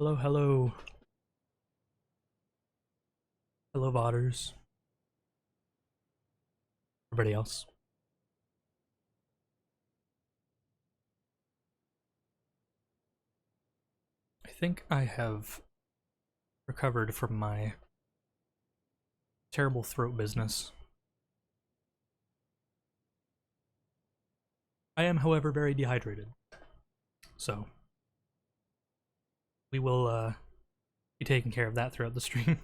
Hello, hello. Hello, Botters. Everybody else. I think I have recovered from my terrible throat business. I am, however, very dehydrated. So, we will be taking care of that throughout the stream.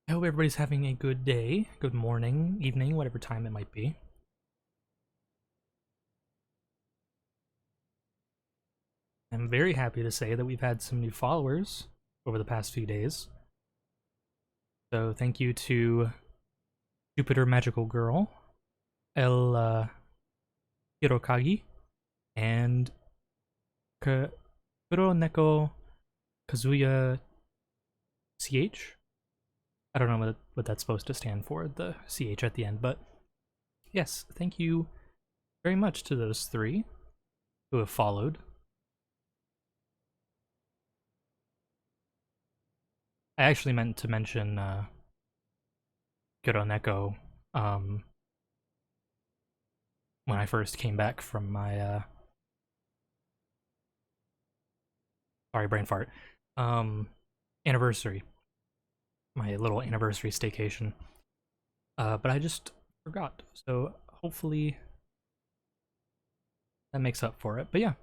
I hope everybody's having a good day, good morning, evening, whatever time it might be. I'm very happy to say that we've had some new followers over the past few days. So thank you to Jupiter Magical Girl, El Hirokagi, and Kuroneko Kazuya CH. I don't know what that's supposed to stand for, the CH at the end, but yes, thank you very much to those three who have followed. I actually meant to mention Kuroneko when I first came back from my sorry, brain fart, anniversary, my little anniversary staycation. But I just forgot, so hopefully that makes up for it. But yeah,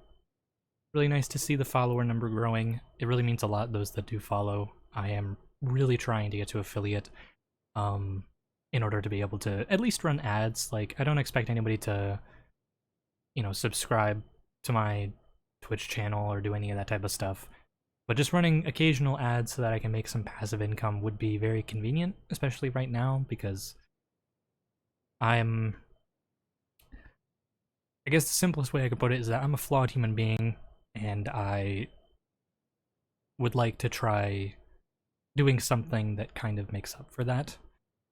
really nice to see the follower number growing. It really means a lot, those that do follow. I am really trying to get to affiliate in order to be able to at least run ads. Like, I don't expect anybody to, subscribe to my Twitch channel or do any of that type of stuff. But just running occasional ads so that I can make some passive income would be very convenient, especially right now, because I guess the simplest way I could put it is that I'm a flawed human being, and I would like to try doing something that kind of makes up for that.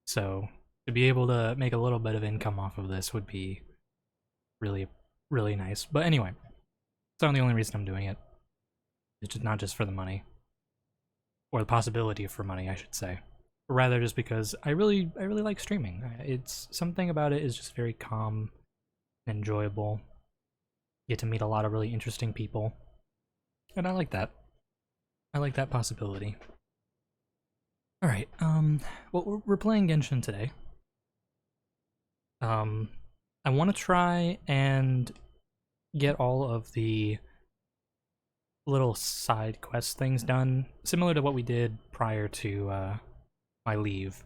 So to be able to make a little bit of income off of this would be really, really nice. But anyway, it's not the only reason I'm doing it. It's just not just for the money. Or the possibility for money, I should say. But rather just because I really like streaming. It's something about it is just very calm and enjoyable. You get to meet a lot of really interesting people. And I like that. I like that possibility. Alright, well, we're playing Genshin today. I want to try and get all of the little side quest things done, similar to what we did prior to my leave.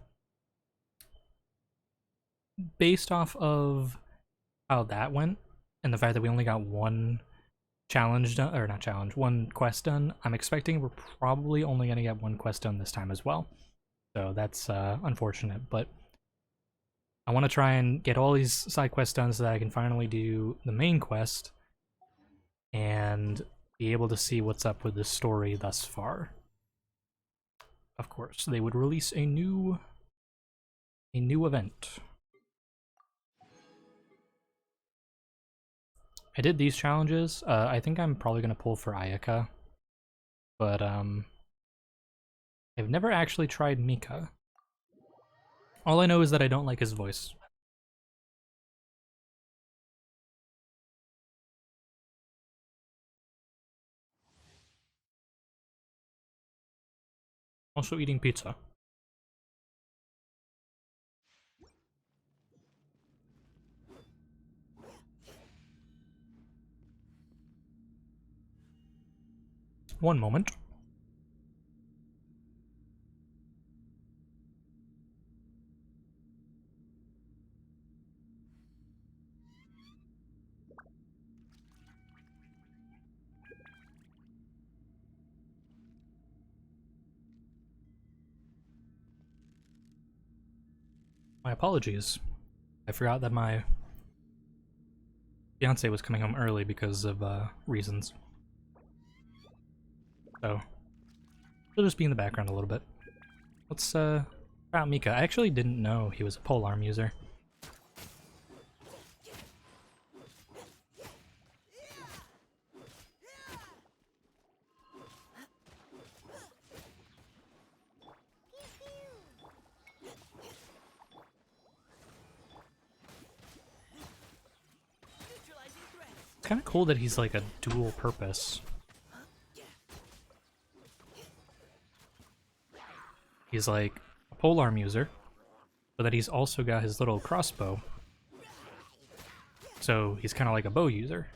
Based off of how that went, and the fact that we only got one challenge done, or not challenge, one quest done, I'm expecting we're probably only going to get one quest done this time as well. So that's unfortunate, but I want to try and get all these side quests done so that I can finally do the main quest and be able to see what's up with the story thus far. Of course, they would release a new event. I did these challenges. I think I'm probably gonna pull for Ayaka, but I've never actually tried Mika. All I know is that I don't like his voice. Also eating pizza. One moment. My apologies. I forgot that my fiance was coming home early because of reasons. So she'll just be in the background a little bit. Let's try out Mika. I actually didn't know he was a polearm user. kind of cool that he's like a dual purpose. He's like a polearm user, but that he's also got his little crossbow. So he's kind of like a bow user.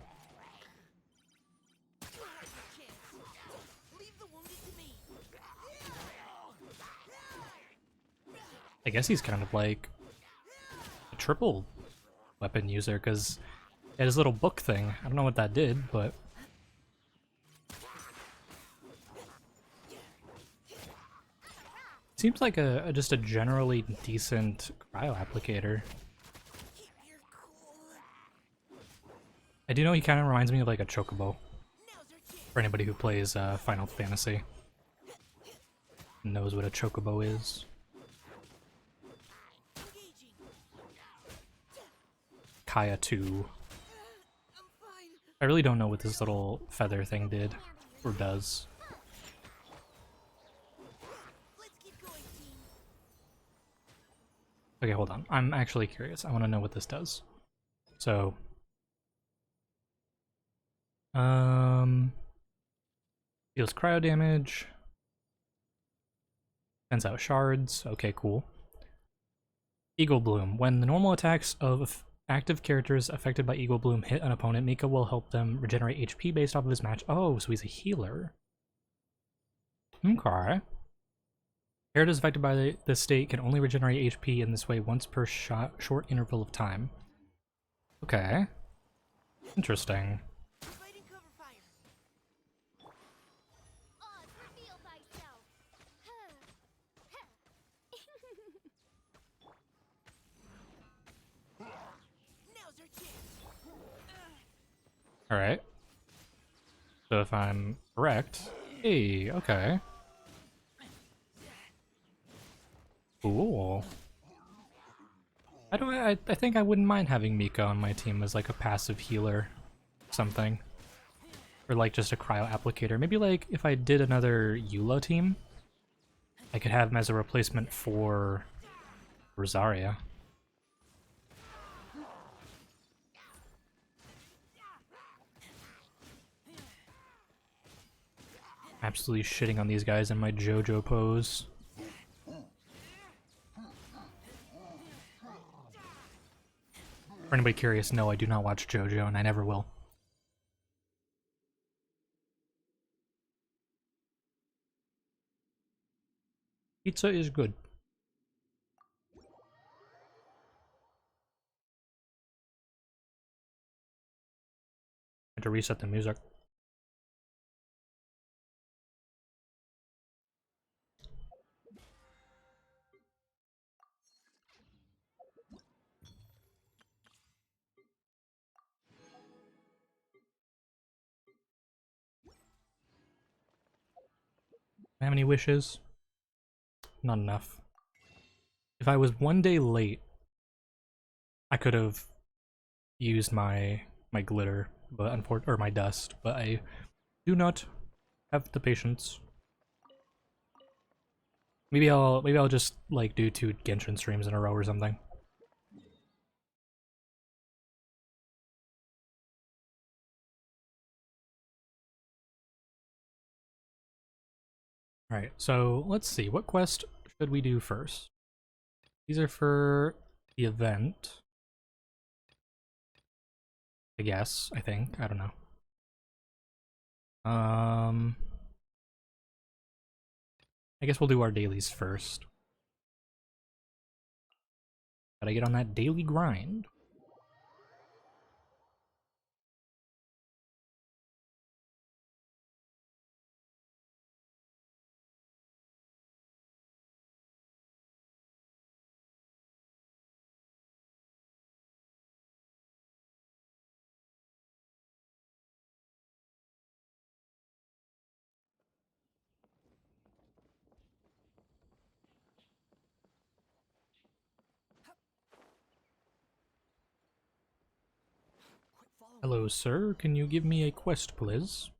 I guess he's kind of like a triple weapon user, because he had his little book thing. I don't know what that did, but... seems like just a generally decent cryo applicator. I do know he kind of reminds me of like a chocobo. For anybody who plays Final Fantasy. Knows what a chocobo is. Kaya 2. I really don't know what this little feather thing did, or does. Okay, hold on. I'm actually curious. I want to know what this does. So... deals cryo damage. Sends out shards. Okay, cool. Eagle Bloom. When the normal attacks of active characters affected by Eagle Bloom hit an opponent, Mika will help them regenerate HP based off of his match. Oh, so he's a healer. Okay. Characters affected by this state can only regenerate HP in this way once per short interval of time. Okay. Interesting. Alright. So if I'm correct... Hey, okay. Cool. I think I wouldn't mind having Mika on my team as like a passive healer. Something. Or like just a cryo applicator. Maybe like if I did another Eula team, I could have him as a replacement for Rosaria. Absolutely shitting on these guys in my JoJo pose. For anybody curious, no, I do not watch JoJo, and I never will. Pizza is good. I had to reset the music. I have any wishes? Not enough. If I was one day late, I could have used my glitter, but or my dust, but I do not have the patience. Maybe I'll just like do 2 Genshin streams in a row or something. Alright, so let's see, what quest should we do first? These are for the event. I guess, I think, I don't know. I guess we'll do our dailies first. Gotta get on that daily grind. Hello, sir. Can you give me a quest, please?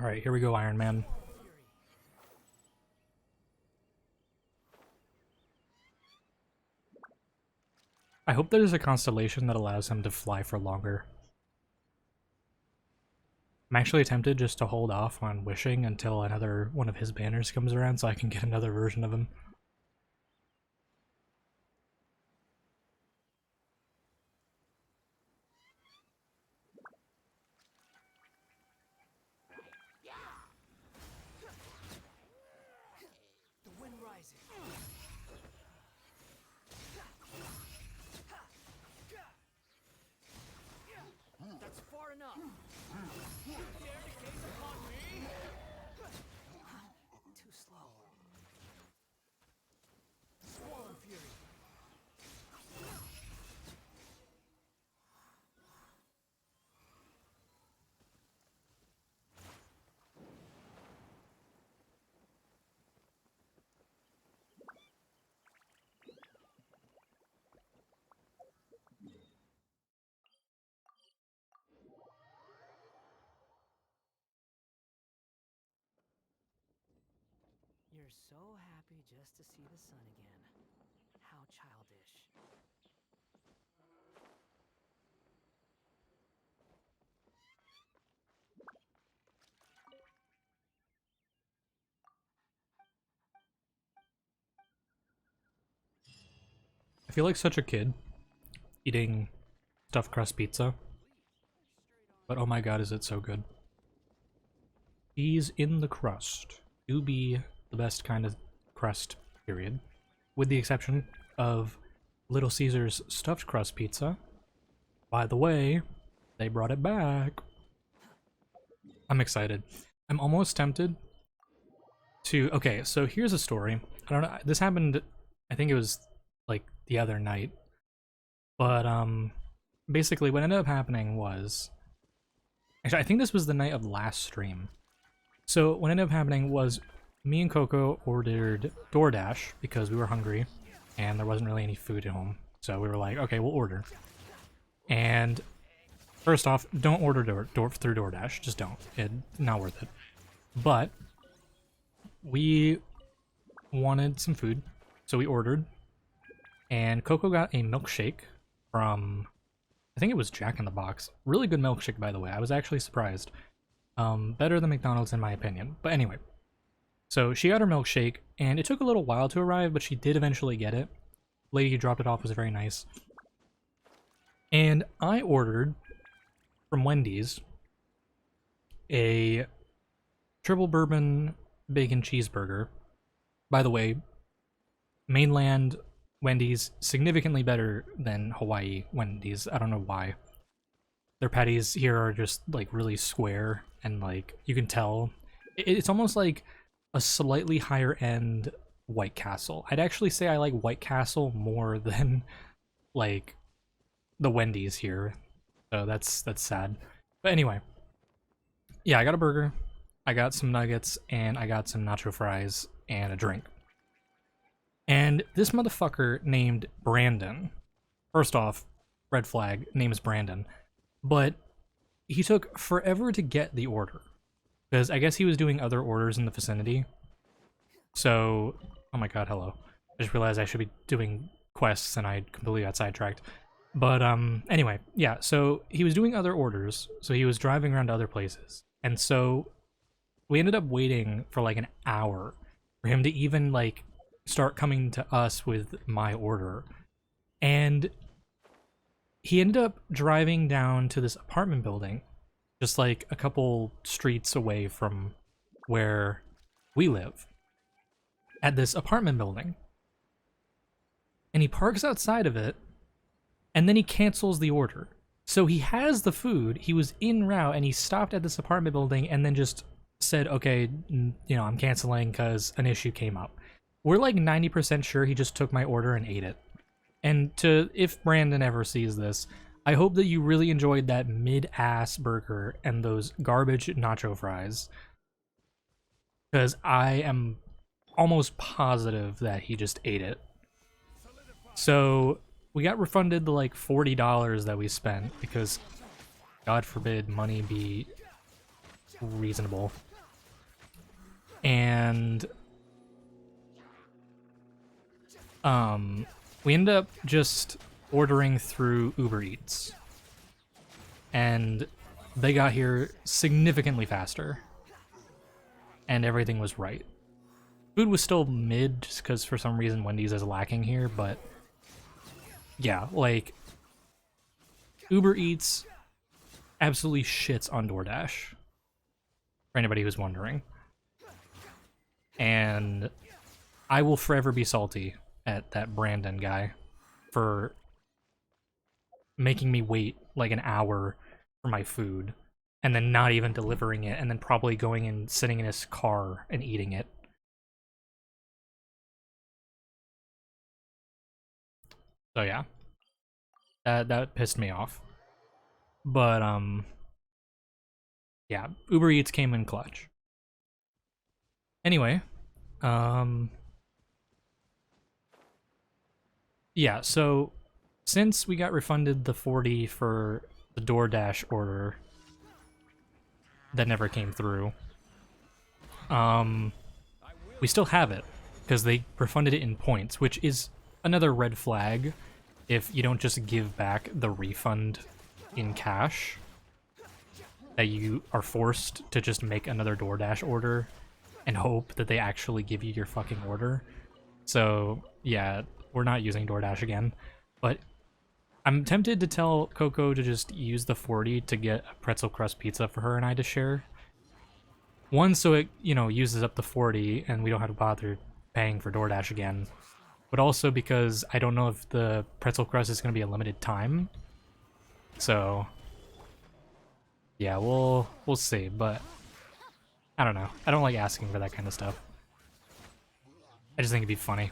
Alright, here we go, Iron Man. I hope there's a constellation that allows him to fly for longer. I'm actually tempted just to hold off on wishing until another one of his banners comes around so I can get another version of him. That's far enough. You dare to gaze upon me? Too slow. Squall and fury. You're so happy just to see the sun again. How childish. I feel like such a kid eating stuffed crust pizza, but oh my god, is it so good. Cheese in the crust do be the best kind of crust, period. With the exception of Little Caesars stuffed crust pizza. By the way, they brought it back. I'm excited. I'm almost tempted to... Okay, so here's a story. I don't know, this happened, I think it was like the other night. But, basically what ended up happening was... Actually, I think this was the night of last stream. So what ended up happening was me and Coco ordered DoorDash because we were hungry and there wasn't really any food at home. So we were like, okay, we'll order. And first off, don't order through DoorDash. Just don't. It's not worth it. But we wanted some food, so we ordered. And Coco got a milkshake from, I think it was Jack in the Box. Really good milkshake, by the way. I was actually surprised. Better than McDonald's in my opinion. But anyway, so she got her milkshake, and it took a little while to arrive, but she did eventually get it. Lady who dropped it off was very nice. And I ordered from Wendy's a triple bourbon bacon cheeseburger. By the way, mainland Wendy's significantly better than Hawaii Wendy's. I don't know why. Their patties here are just like really square and like you can tell it's almost like a slightly higher end White Castle. I'd actually say I like White Castle more than like the Wendy's here. So that's sad. But anyway, yeah, I got a burger, I got some nuggets, and I got some nacho fries and a drink. And this motherfucker named Brandon, first off, red flag, name is Brandon, but he took forever to get the order because I guess he was doing other orders in the vicinity. So, oh my god, hello. I just realized I should be doing quests and I completely got sidetracked. But anyway, yeah, so he was doing other orders, so he was driving around to other places. And so we ended up waiting for like an hour for him to even like start coming to us with my order. And he ended up driving down to this apartment building, just like a couple streets away from where we live, at this apartment building. And he parks outside of it, and then he cancels the order. So he has the food, he was en route, and he stopped at this apartment building and then just said, okay, you know, I'm canceling because an issue came up. We're like 90% sure he just took my order and ate it. And if Brandon ever sees this, I hope that you really enjoyed that mid-ass burger and those garbage nacho fries. Because I am almost positive that he just ate it. So we got refunded the like $40 that we spent because, God forbid, money be reasonable. And we ended up just ordering through Uber Eats. And they got here significantly faster. And everything was right. Food was still mid, just because for some reason Wendy's is lacking here, but yeah, like, Uber Eats absolutely shits on DoorDash, for anybody who's wondering. And I will forever be salty at that Brandon guy for making me wait like an hour for my food and then not even delivering it and then probably going and sitting in his car and eating it. So yeah, that pissed me off. But yeah, Uber Eats came in clutch. Anyway, um yeah, so since we got refunded the 40 for the DoorDash order that never came through, we still have it because they refunded it in points, which is another red flag if you don't just give back the refund in cash, that you are forced to just make another DoorDash order and hope that they actually give you your fucking order. So yeah, we're not using DoorDash again, but I'm tempted to tell Coco to just use the 40 to get a pretzel crust pizza for her and I to share. One, so it, you know, uses up the 40 and we don't have to bother paying for DoorDash again. But also because I don't know if the pretzel crust is going to be a limited time. So yeah, we'll see, but I don't know. I don't like asking for that kind of stuff. I just think it'd be funny.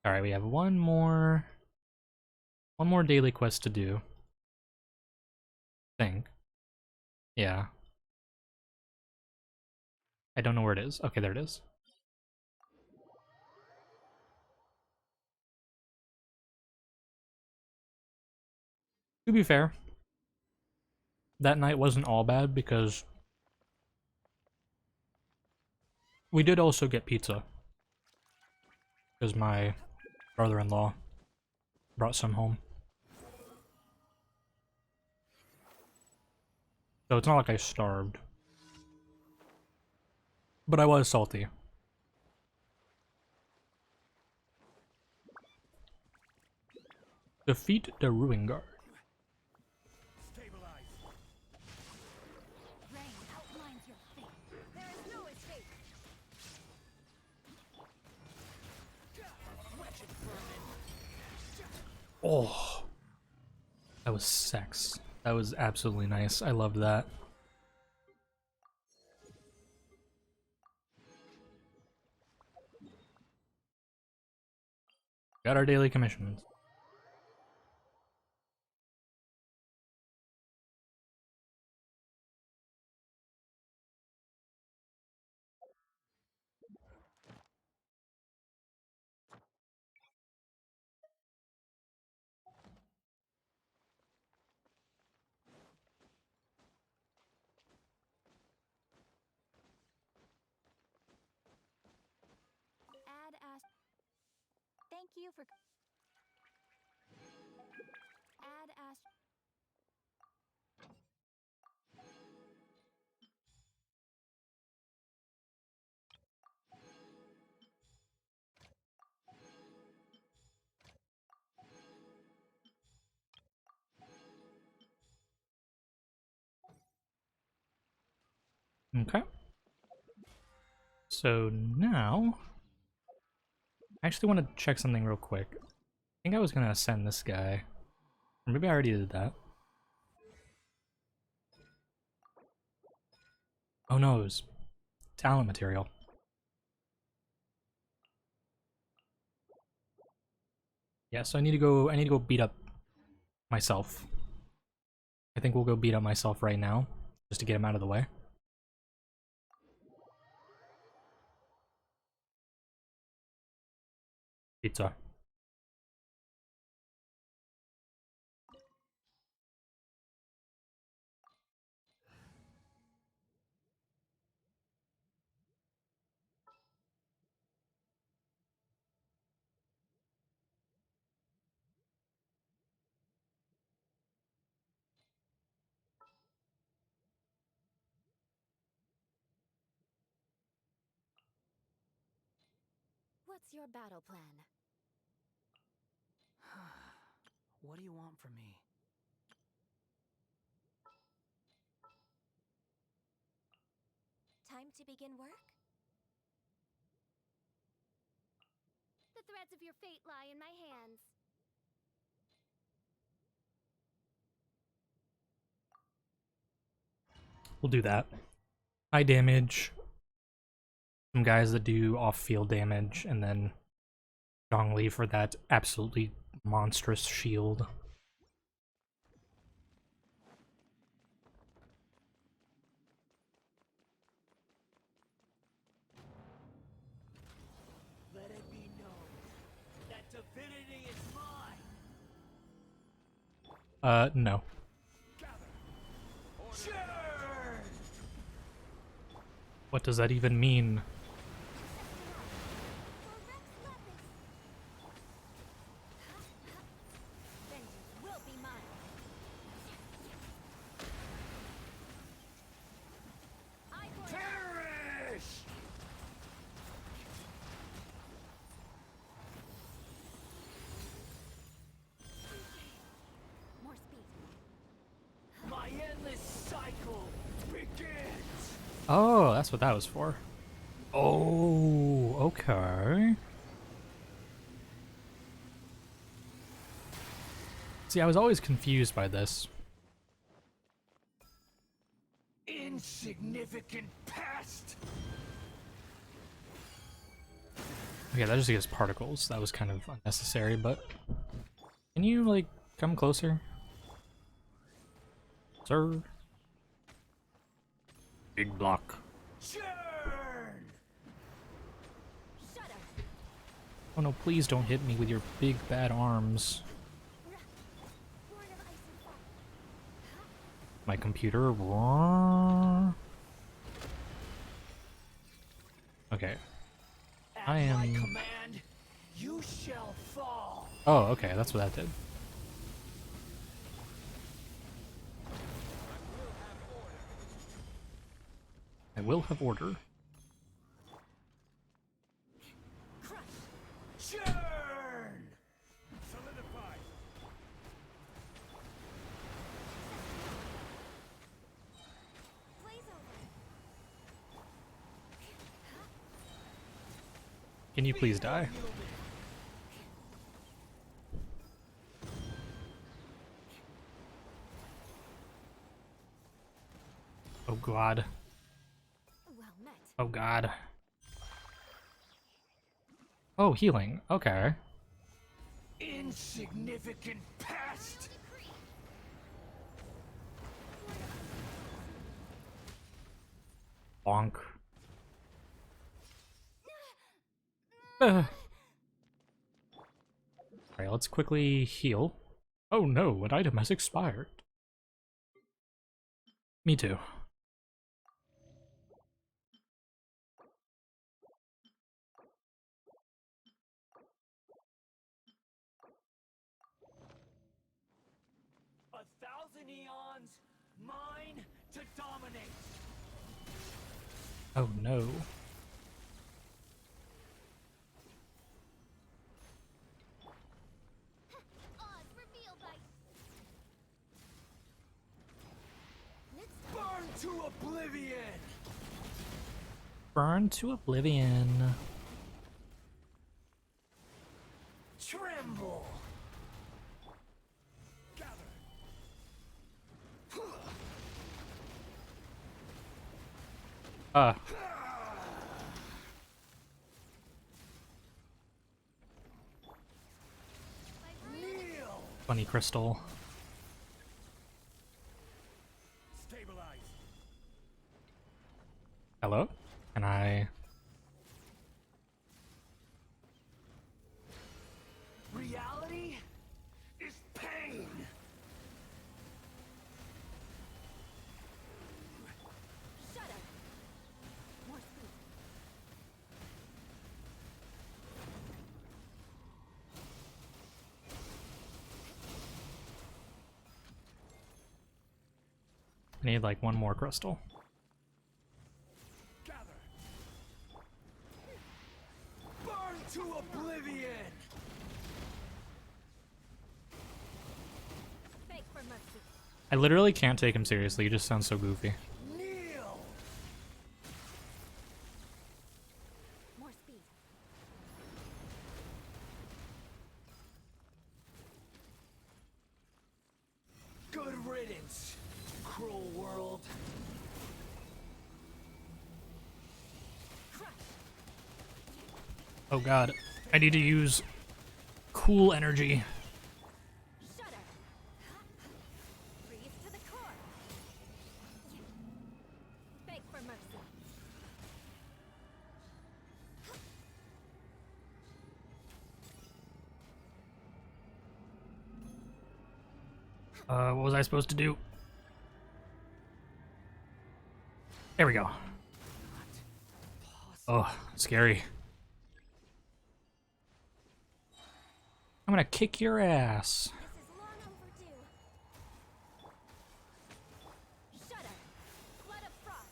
All right, we have one more daily quest to do. I think. Yeah. I don't know where it is. Okay, there it is. To be fair, that night wasn't all bad because we did also get pizza. Because my brother-in-law brought some home. So it's not like I starved. But I was salty. Defeat the Ruin Guard. Oh, that was sex. That was absolutely nice. I loved that. Got our daily commissions. Thank you for add ast. Okay. So now, I actually want to check something real quick. I think I was gonna send this guy. Or maybe I already did that. Oh no, it was talent material. Yeah, so I need to go beat up myself. I think we'll go beat up myself right now, just to get him out of the way. Pizza. What's your battle plan? What do you want from me? Time to begin work? The threads of your fate lie in my hands. We'll do that. High damage. Some guys that do off-field damage, and then Zhongli for that absolutely monstrous shield. Let it be known that divinity is mine. No. What does that even mean? Vengeance will be mine. Perish! More speed. My endless cycle begins! Oh, that's what that was for. Oh, okay. See, I was always confused by this. Insignificant past! Okay, that just gives particles. That was kind of unnecessary, but... Can you, like, come closer? Sir? Big block. Churn! Shudder. Oh no, please don't hit me with your big bad arms. Born of ice and fire. My computer. Okay. At I my am... command, you shall fall! Oh, okay, that's what that did. I will have order. Crush. Churn! Solidify! Blaze over. Can you please die? Oh god. Well met. Oh god. Oh, healing. Okay. Insignificant past! Bonk. Alright, let's quickly heal. Oh no, an item has expired. Me too. A thousand eons, mine to dominate! Oh no. Odds revealed by. Next Burn to oblivion! Burn to oblivion. Tremble! Gather! Kneel! Funny crystal. Stabilize! Hello? Can I... Reality is pain! shudder. More speed. I need like one more crystal. Gather! Burn to Beg for mercy. I literally can't take him seriously. He just sounds so goofy. More speed. Good riddance, cruel world. Crush. Oh god. I need to use cool energy. Shudder. Freeze to the core. Beg for mercy. What was I supposed to do? There we go. Oh, scary. I'm gonna kick your ass. This is long overdue. Shudder. Flood of frost.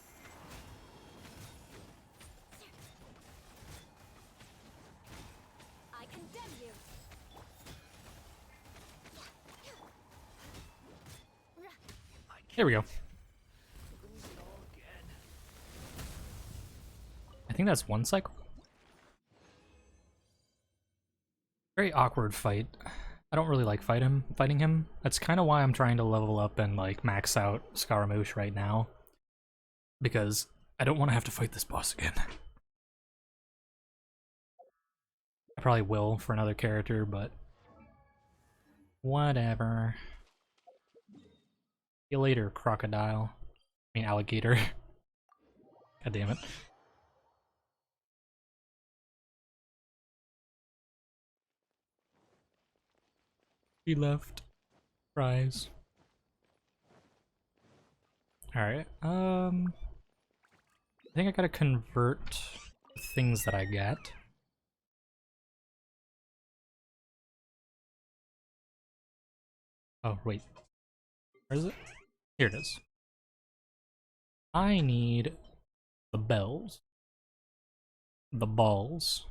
I condemn you. There we go. I think that's one cycle. Very awkward fight. I don't really like fighting him. That's kind of why I'm trying to level up and like max out Scaramouche right now. Because I don't want to have to fight this boss again. I probably will for another character, but whatever. See you later, crocodile. I mean, alligator. God damn it. He left. Fries. Alright, I think I gotta convert the things that I get. Oh, wait. Where is it? Here it is. I need the bells. The balls.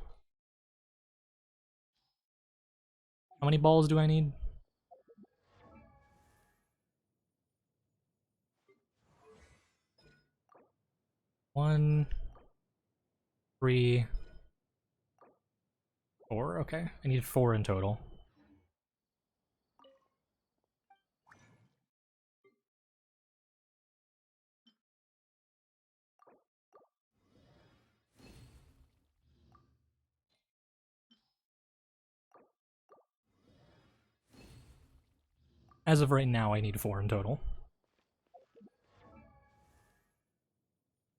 How many balls do I need? 1, 3, 4. Okay, I need 4 in total. As of right now, I need 4 in total.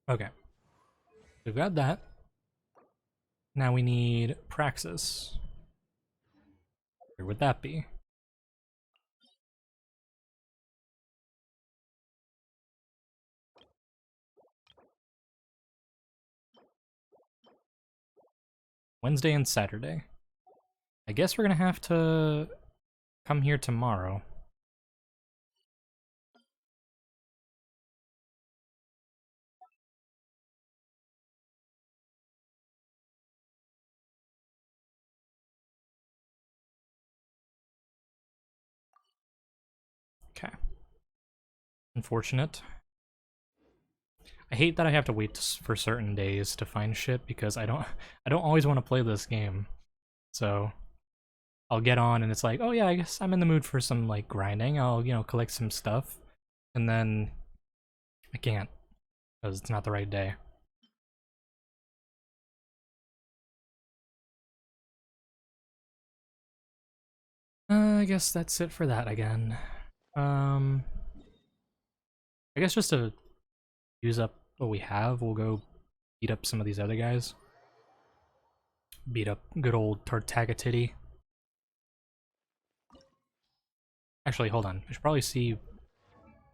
Okay. We've got that. Now we need Praxis. Where would that be? Wednesday and Saturday. I guess we're gonna have to come here tomorrow. Okay. Unfortunate. I hate that I have to wait for certain days to find shit because I don't always want to play this game. So I'll get on and it's like, oh yeah, I guess I'm in the mood for some like grinding. I'll, you know, collect some stuff. And then I can't because it's not the right day. I guess that's it for that again. I guess just to use up what we have, we'll go beat up some of these other guys. Beat up good old Tartagatitty. Actually, hold on. I should probably see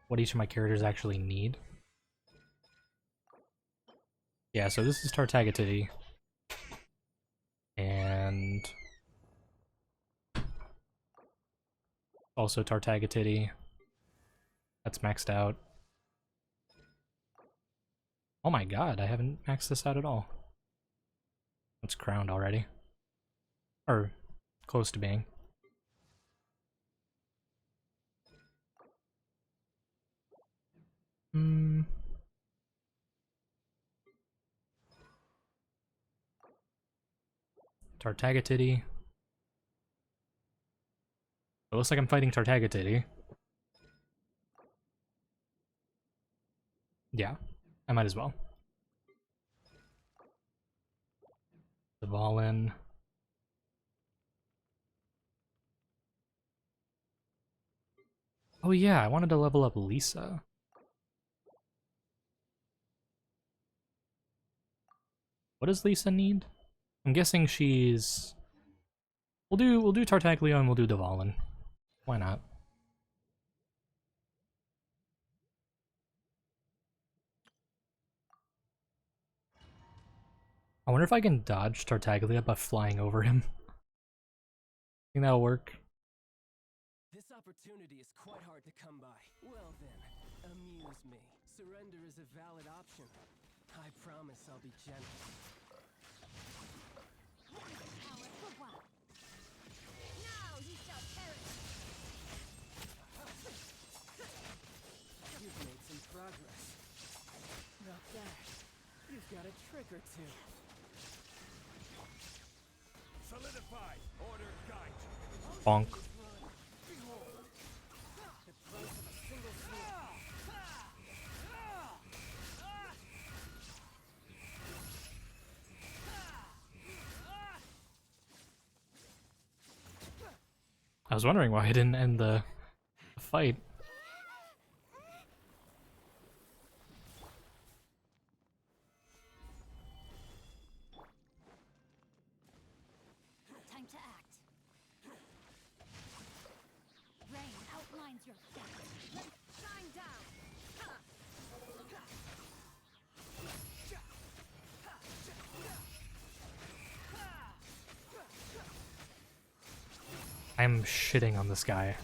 what each of my characters actually need. Yeah, so this is Tartagatitty. And also Tartagatitty. That's maxed out. Oh my god, I haven't maxed this out at all. It's crowned already. Or close to being. Hmm. Tartagatitty. It looks like I'm fighting Tartagatitty. Yeah, I might as well. The ball in. Oh yeah, I wanted to level up Lisa. What does Lisa need? I'm guessing she's... We'll do Tartaglia and we'll do Dvalin. Why not? I wonder if I can dodge Tartaglia by flying over him. Think that'll work? This opportunity is quite hard to come by. Well then, amuse me. Surrender is a valid option. I promise I'll be gentle. Now you shall perish. You've made some progress. Not bad. You've got a trick or two. Solidify. Order guide. Bonk. I was wondering why I didn't end the fight. Time to act. Rain outlines your fate. Let it shine down. I'm shitting on this guy.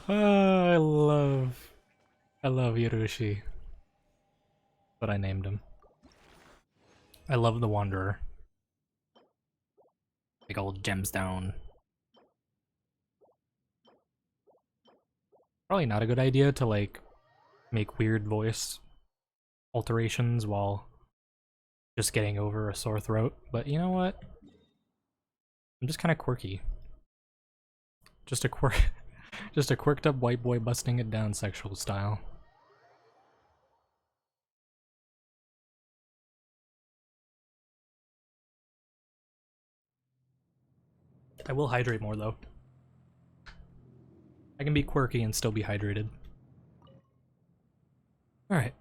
I love Hiroshi. But I named him. I love the Wanderer. Big old gemstone. Probably not a good idea to like make weird voice alterations while just getting over a sore throat, but you know what? I'm just kind of quirky. Just a just a quirked up white boy busting it down sexual style. I will hydrate more though. I can be quirky and still be hydrated. Alright.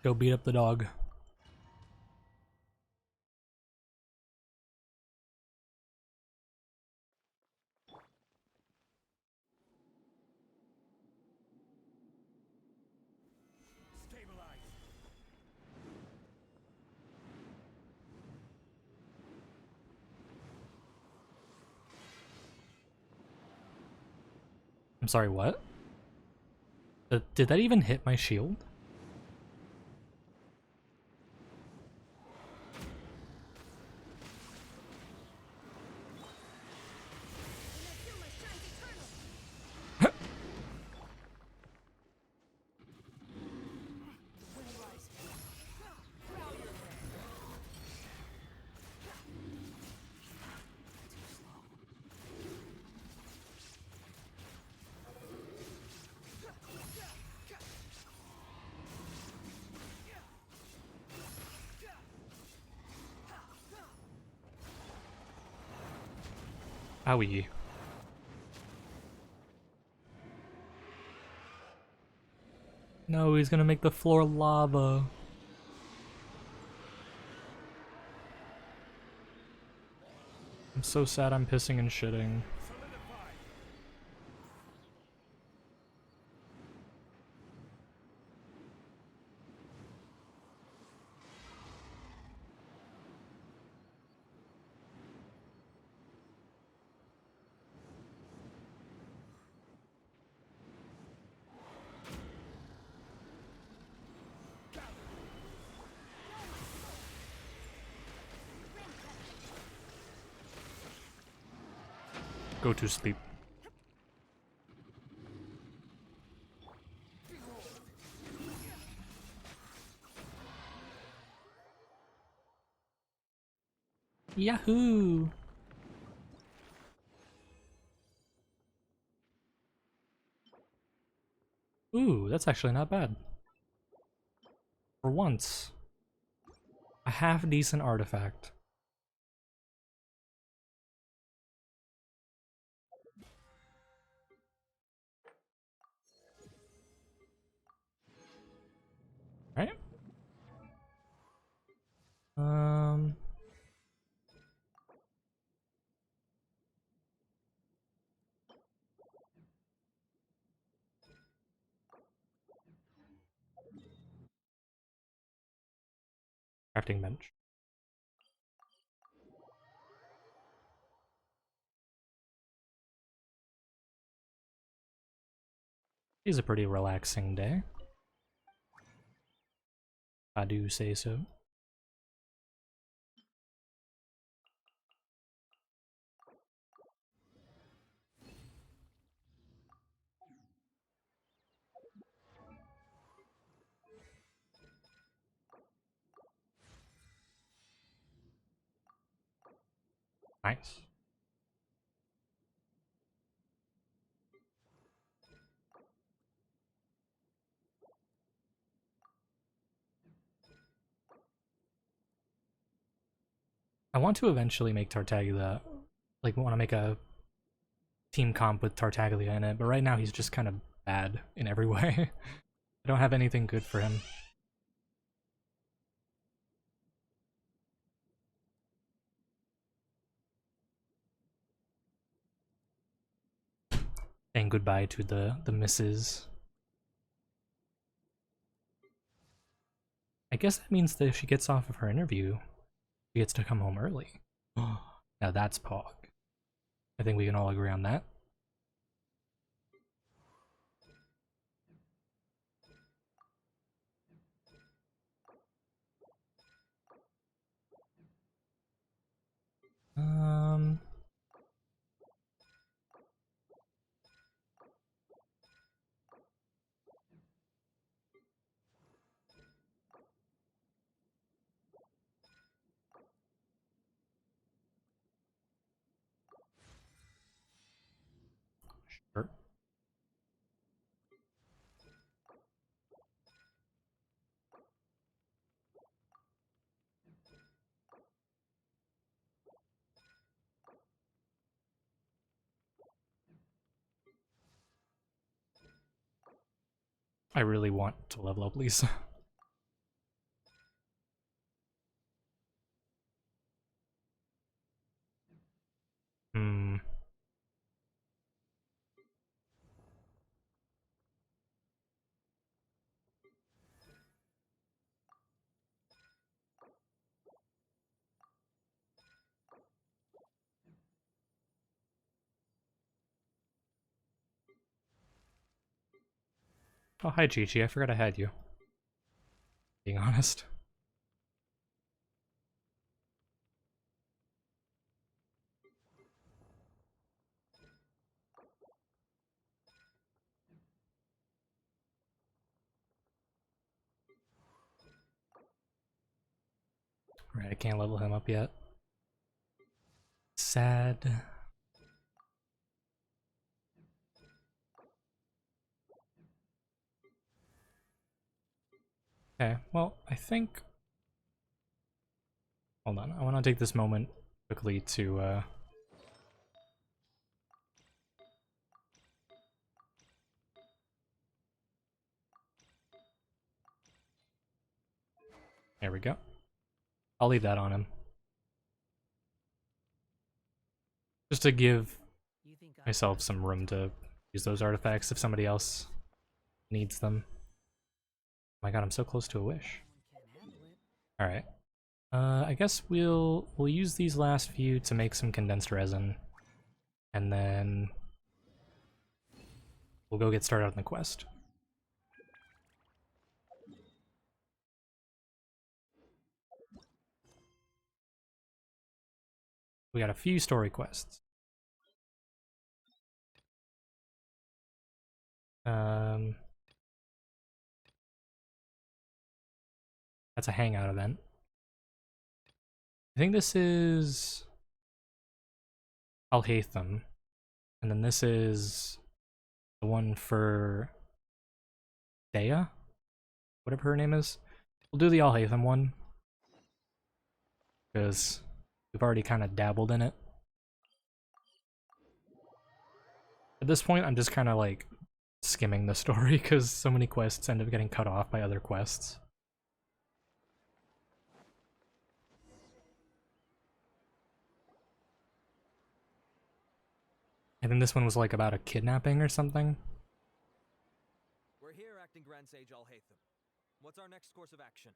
Go beat up the dog. Stabilize. I'm sorry, what? Did that even hit my shield? Inazuma shines eternal. Owie. No, he's gonna make the floor lava. I'm so sad I'm pissing and shitting. Solidify. Go to sleep. Yahoo! Ooh, that's actually not bad. For once. A half-decent artifact. Right? Um... Crafting bench. It's a pretty relaxing day. I do say so. Nice. I want to eventually make Tartaglia, like, want to make a team comp with Tartaglia in it, but right now he's just kind of bad in every way. I don't have anything good for him. Saying goodbye to the missus. I guess that means that if she gets off of her interview, she gets to come home early. Now that's Pog. I think we can all agree on that. Um, sure. I really want to level up Lisa. Hmm. Oh, hi, Chi-Chi. I forgot I had you. Being honest. Right, I can't level him up yet. Sad. Okay, well, I think... Hold on, I want to take this moment quickly to, There we go. I'll leave that on him. Just to give You think I myself some room to use those artifacts if somebody else needs them. Oh my god, I'm so close to a wish. can handle it? Alright. I guess we'll use these last few to make some condensed resin. And then we'll go get started on the quest. We got a few story quests. Um, that's a hangout event. I think this is Alhaitham, and then this is the one for Dea, whatever her name is. We'll do the Alhaitham one because we've already kind of dabbled in it. At this point, I'm just kind of like skimming the story because so many quests end up getting cut off by other quests. I think this one was like about a kidnapping or something. We're here acting Grand Sage Alhaitham. What's our next course of action?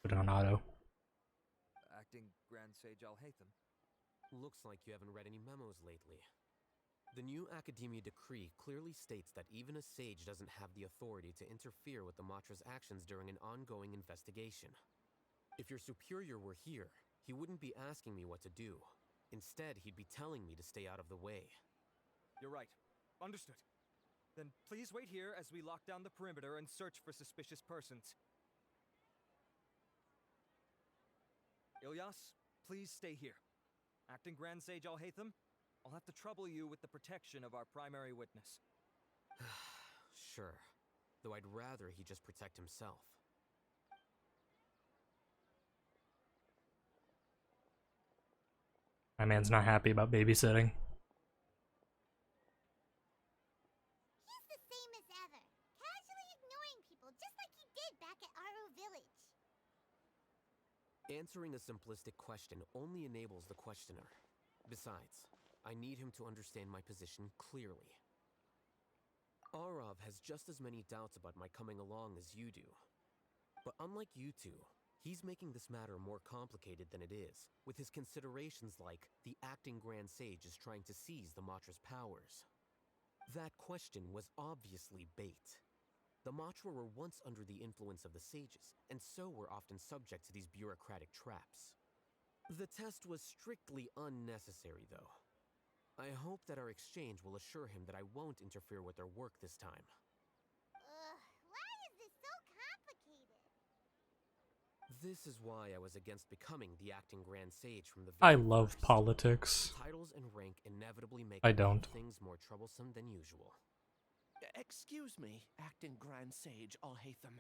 Put it on auto. Acting Grand Sage Alhaitham? Looks like you haven't read any memos lately. The new Academia decree clearly states that even a sage doesn't have the authority to interfere with the Matra's actions during an ongoing investigation. If your superior were here, he wouldn't be asking me what to do. Instead, he'd be telling me to stay out of the way. You're right. Understood. Then please wait here as we lock down the perimeter and search for suspicious persons. Ilyas, please stay here. Acting Grand Sage Alhaitham, I'll have to trouble you with the protection of our primary witness. Sure, though I'd rather he just protect himself. My man's not happy about babysitting. He's the same as ever, casually ignoring people just like he did back at Aro Village. Answering a simplistic question only enables the questioner. Besides, I need him to understand my position clearly. Arav has just as many doubts about my coming along as you do. But unlike you two, he's making this matter more complicated than it is, with his considerations like the acting Grand Sage is trying to seize the Matra's powers. That question was obviously bait. The Matra were once under the influence of the sages, and so were often subject to these bureaucratic traps. The test was strictly unnecessary, though. I hope that our exchange will assure him that I won't interfere with their work this time. Why is this so complicated? This is why I was against becoming the acting Grand Sage from the I very love first. politics. Titles and rank inevitably make I don't. things more troublesome than usual. Excuse me, acting Grand Sage Alhaitham.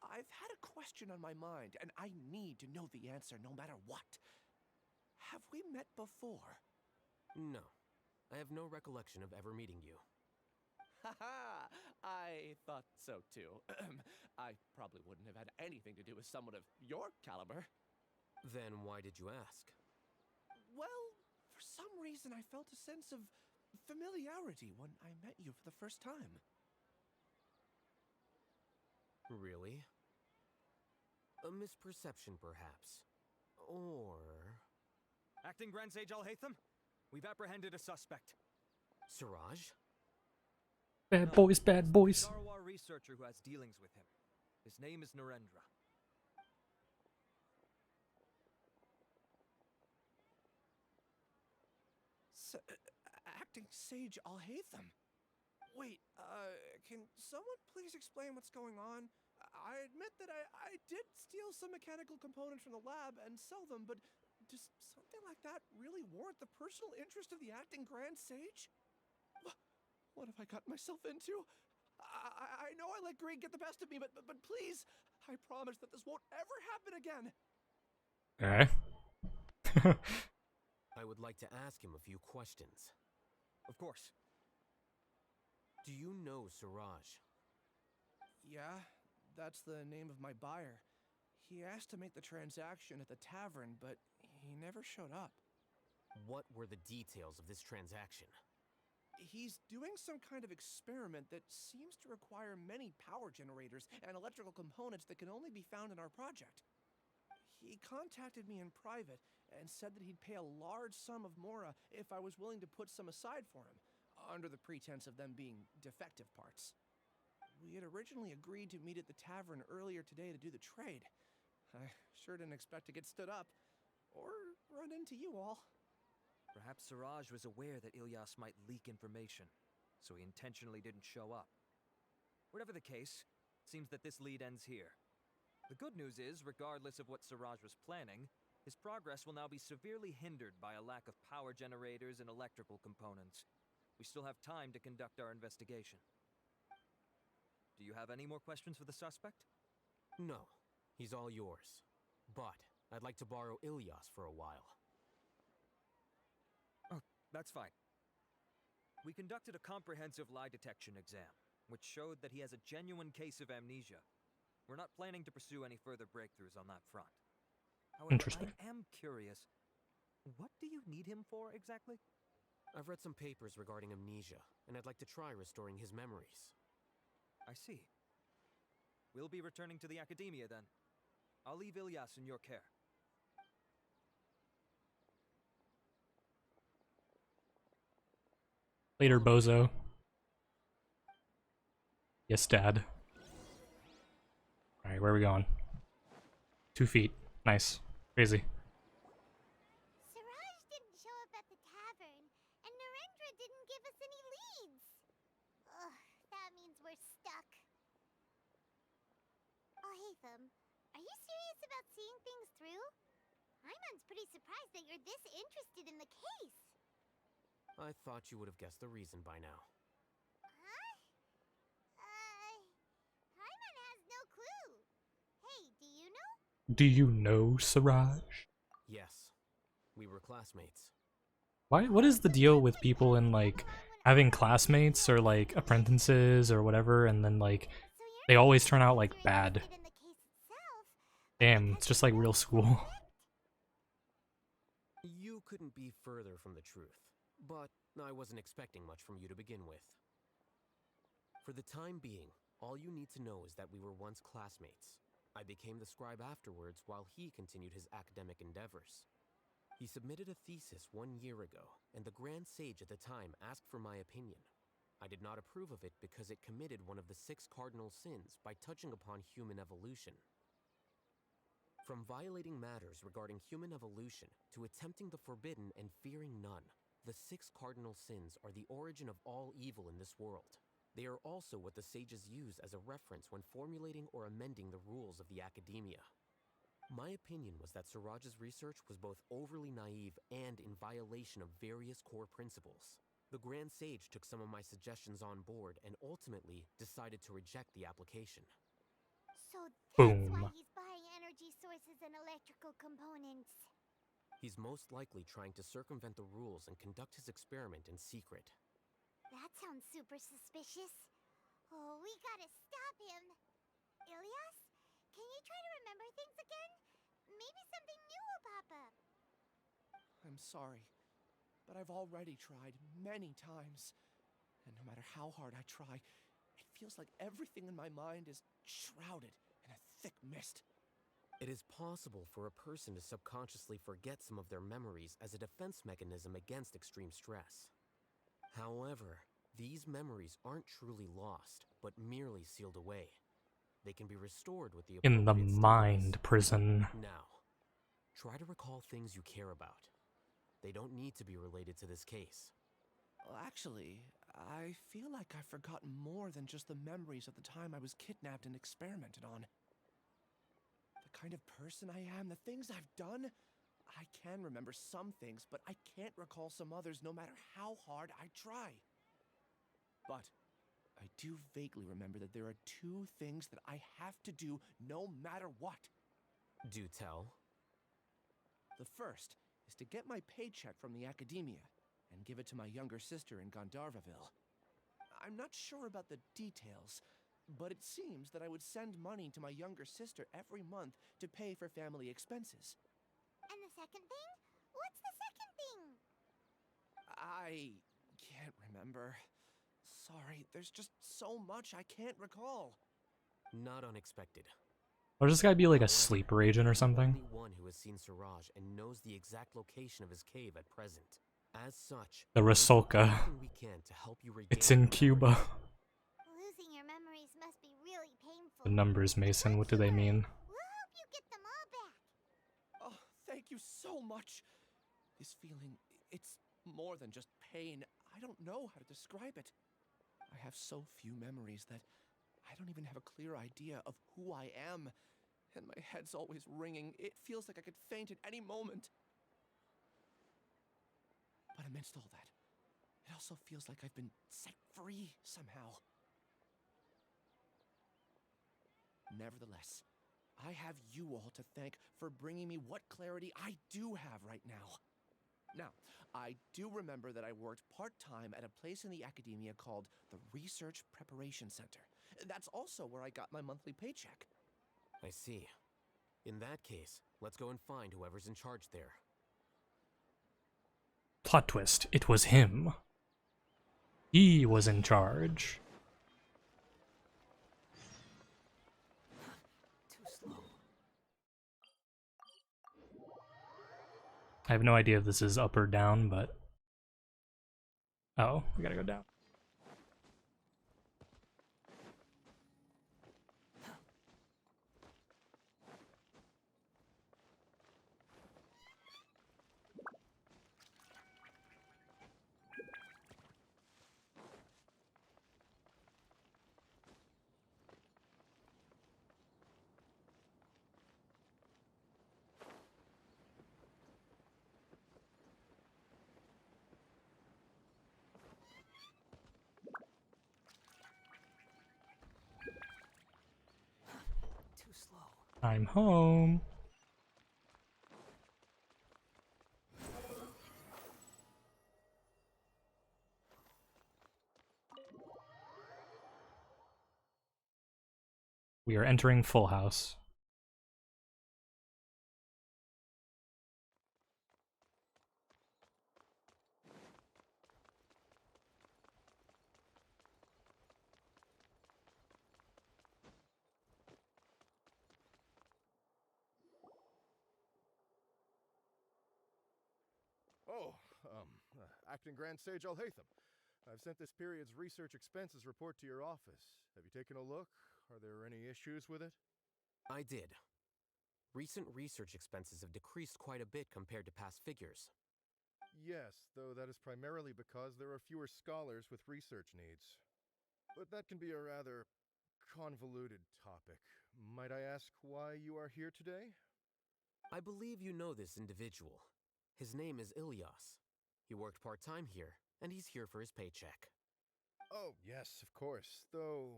I've had a question on my mind, and I need to know the answer no matter what. Have we met before? No, I have no recollection of ever meeting you. Haha, I thought so too. I probably wouldn't have had anything to do with someone of your caliber. Then why did you ask? Well, for some reason I felt a sense of familiarity when I met you for the first time. Really? A misperception, perhaps. Or... Acting Grand Sage Alhaitham, we've apprehended a suspect. Siraj? Bad No, boys, bad it's boys. the Darwar researcher who has dealings with him. His name is Narendra. Acting Sage Alhaitham. Wait, can someone please explain what's going on? I admit that I did steal some mechanical components from the lab and sell them, but does something like that really warrant the personal interest of the acting Grand Sage? What have I gotten myself into? I know I let greed get the best of me, but please, I promise that this won't ever happen again. Okay. I would like to ask him a few questions. Of course. Do you know Siraj? Yeah, that's the name of my buyer. He asked to make the transaction at the tavern, but he never showed up. What were the details of this transaction? He's doing some kind of experiment that seems to require many power generators and electrical components that can only be found in our project. He contacted me in private and said that he'd pay a large sum of Mora if I was willing to put some aside for him, under the pretense of them being defective parts. We had originally agreed to meet at the tavern earlier today to do the trade. I sure didn't expect to get stood up, or run into you all. Perhaps Siraj was aware that Ilyas might leak information. so he intentionally didn't show up. Whatever the case, seems that this lead ends here. The good news is, regardless of what Siraj was planning, his progress will now be severely hindered by a lack of power generators and electrical components. We still have time to conduct our investigation. Do you have any more questions for the suspect? No, he's all yours. But I'd like to borrow Ilyas for a while. Oh, that's fine. We conducted a comprehensive lie detection exam, which showed that he has a genuine case of amnesia. We're not planning to pursue any further breakthroughs on that front. However, Interesting. I am curious. What do you need him for, exactly? I've read some papers regarding amnesia, and I'd like to try restoring his memories. I see. We'll be returning to the Academia then. I'll leave Ilyas in your care. Later, bozo. Yes, Dad. Alright, where are we going? 2 feet. Nice. Crazy. Siraj didn't show up at the tavern, and Narendra didn't give us any leads. Ugh, that means we're stuck. Oh, hey, Thumb. Are you serious about seeing things through? Iman's pretty surprised that you're this interested in the case. I thought you would have guessed the reason by now. Huh? Iman has no clue. Hey, do you know? Do you know Siraj? Yes, we were classmates. What is the deal with people in, like, having classmates or, like, apprentices or whatever, and then, like, So you're they not always just turn out, because like, you're bad? interested in the case itself, but Damn, because it's just you like know real it's school. correct? You couldn't be further from the truth, but I wasn't expecting much from you to begin with. For the time being, all you need to know is that we were once classmates. I became the scribe afterwards while he continued his academic endeavors. He submitted a thesis 1 year ago, and the Grand Sage at the time asked for my opinion. I did not approve of it because it committed one of the 6 cardinal sins by touching upon human evolution. From violating matters regarding human evolution to attempting the forbidden and fearing none, the 6 cardinal sins are the origin of all evil in this world. They are also what the sages use as a reference when formulating or amending the rules of the Academia. My opinion was that Siraj's research was both overly naive and in violation of various core principles. The Grand Sage took some of my suggestions on board and ultimately decided to reject the application. So that's Boom. why he's buying energy sources and electrical components. He's most likely trying to circumvent the rules and conduct his experiment in secret. That sounds super suspicious. Oh, we gotta stop him. Ilyas, can you try to remember things again? Maybe something new will pop up. I'm sorry, but I've already tried many times. And no matter how hard I try, it feels like everything in my mind is shrouded in a thick mist. It is possible for a person to subconsciously forget some of their memories as a defense mechanism against extreme stress. However, these memories aren't truly lost, but merely sealed away. They can be restored with the In the appropriate mind stimulus. prison. Now, try to recall things you care about. They don't need to be related to this case. Well, actually, I feel like I've forgotten more than just the memories of the time I was kidnapped and experimented on. The kind of person I am, the things I've done, I can remember some things, but I can't recall some others no matter how hard I try. But I do vaguely remember that there are 2 things that I have to do no matter what. Do tell. The first is to get my paycheck from the Academia and give it to my younger sister in Gandharvaville. I'm not sure about the details, but it seems that I would send money to my younger sister every month to pay for family expenses. And the second thing? What's the second thing? I can't remember. Sorry, there's just so much I can't recall. Not unexpected. Or does this guy be like a However, sleeper agent or you're the something? only one who has seen Siraj and knows the exact location of his cave at present. As such, The we'll do Rusalka. everything we can to help you regain It's in your Cuba. memories. Losing your memories must be really painful. The numbers, But Mason, don't what do you they worry. mean? We'll help you get them all back. Oh, thank you so much. This feeling, it's more than just pain. I don't know how to describe it. I have so few memories that I don't even have a clear idea of who I am. And my head's always ringing. It feels like I could faint at any moment. But amidst all that, it also feels like I've been set free somehow. Nevertheless, I have you all to thank for bringing me what clarity I do have right now. Now, I do remember that I worked part-time at a place in the academia called the Research Preparation Center. That's also where I got my monthly paycheck. I see. In that case, let's go and find whoever's in charge there. Plot twist, it was him. He was in charge. Too slow. I have no idea if this is up or down, but... Oh, we gotta go down. Too slow. I'm home. We are entering Full House. Oh, Acting Grand Sage Alhaitham. I've sent this period's research expenses report to your office. Have you taken a look? Are there any issues with it? I did. Recent research expenses have decreased quite a bit compared to past figures. Yes, though that is primarily because there are fewer scholars with research needs. But that can be a rather convoluted topic. Might I ask why you are here today? I believe you know this individual. His name is Ilias. He worked part-time here, and he's here for his paycheck. Oh, yes, of course. Though,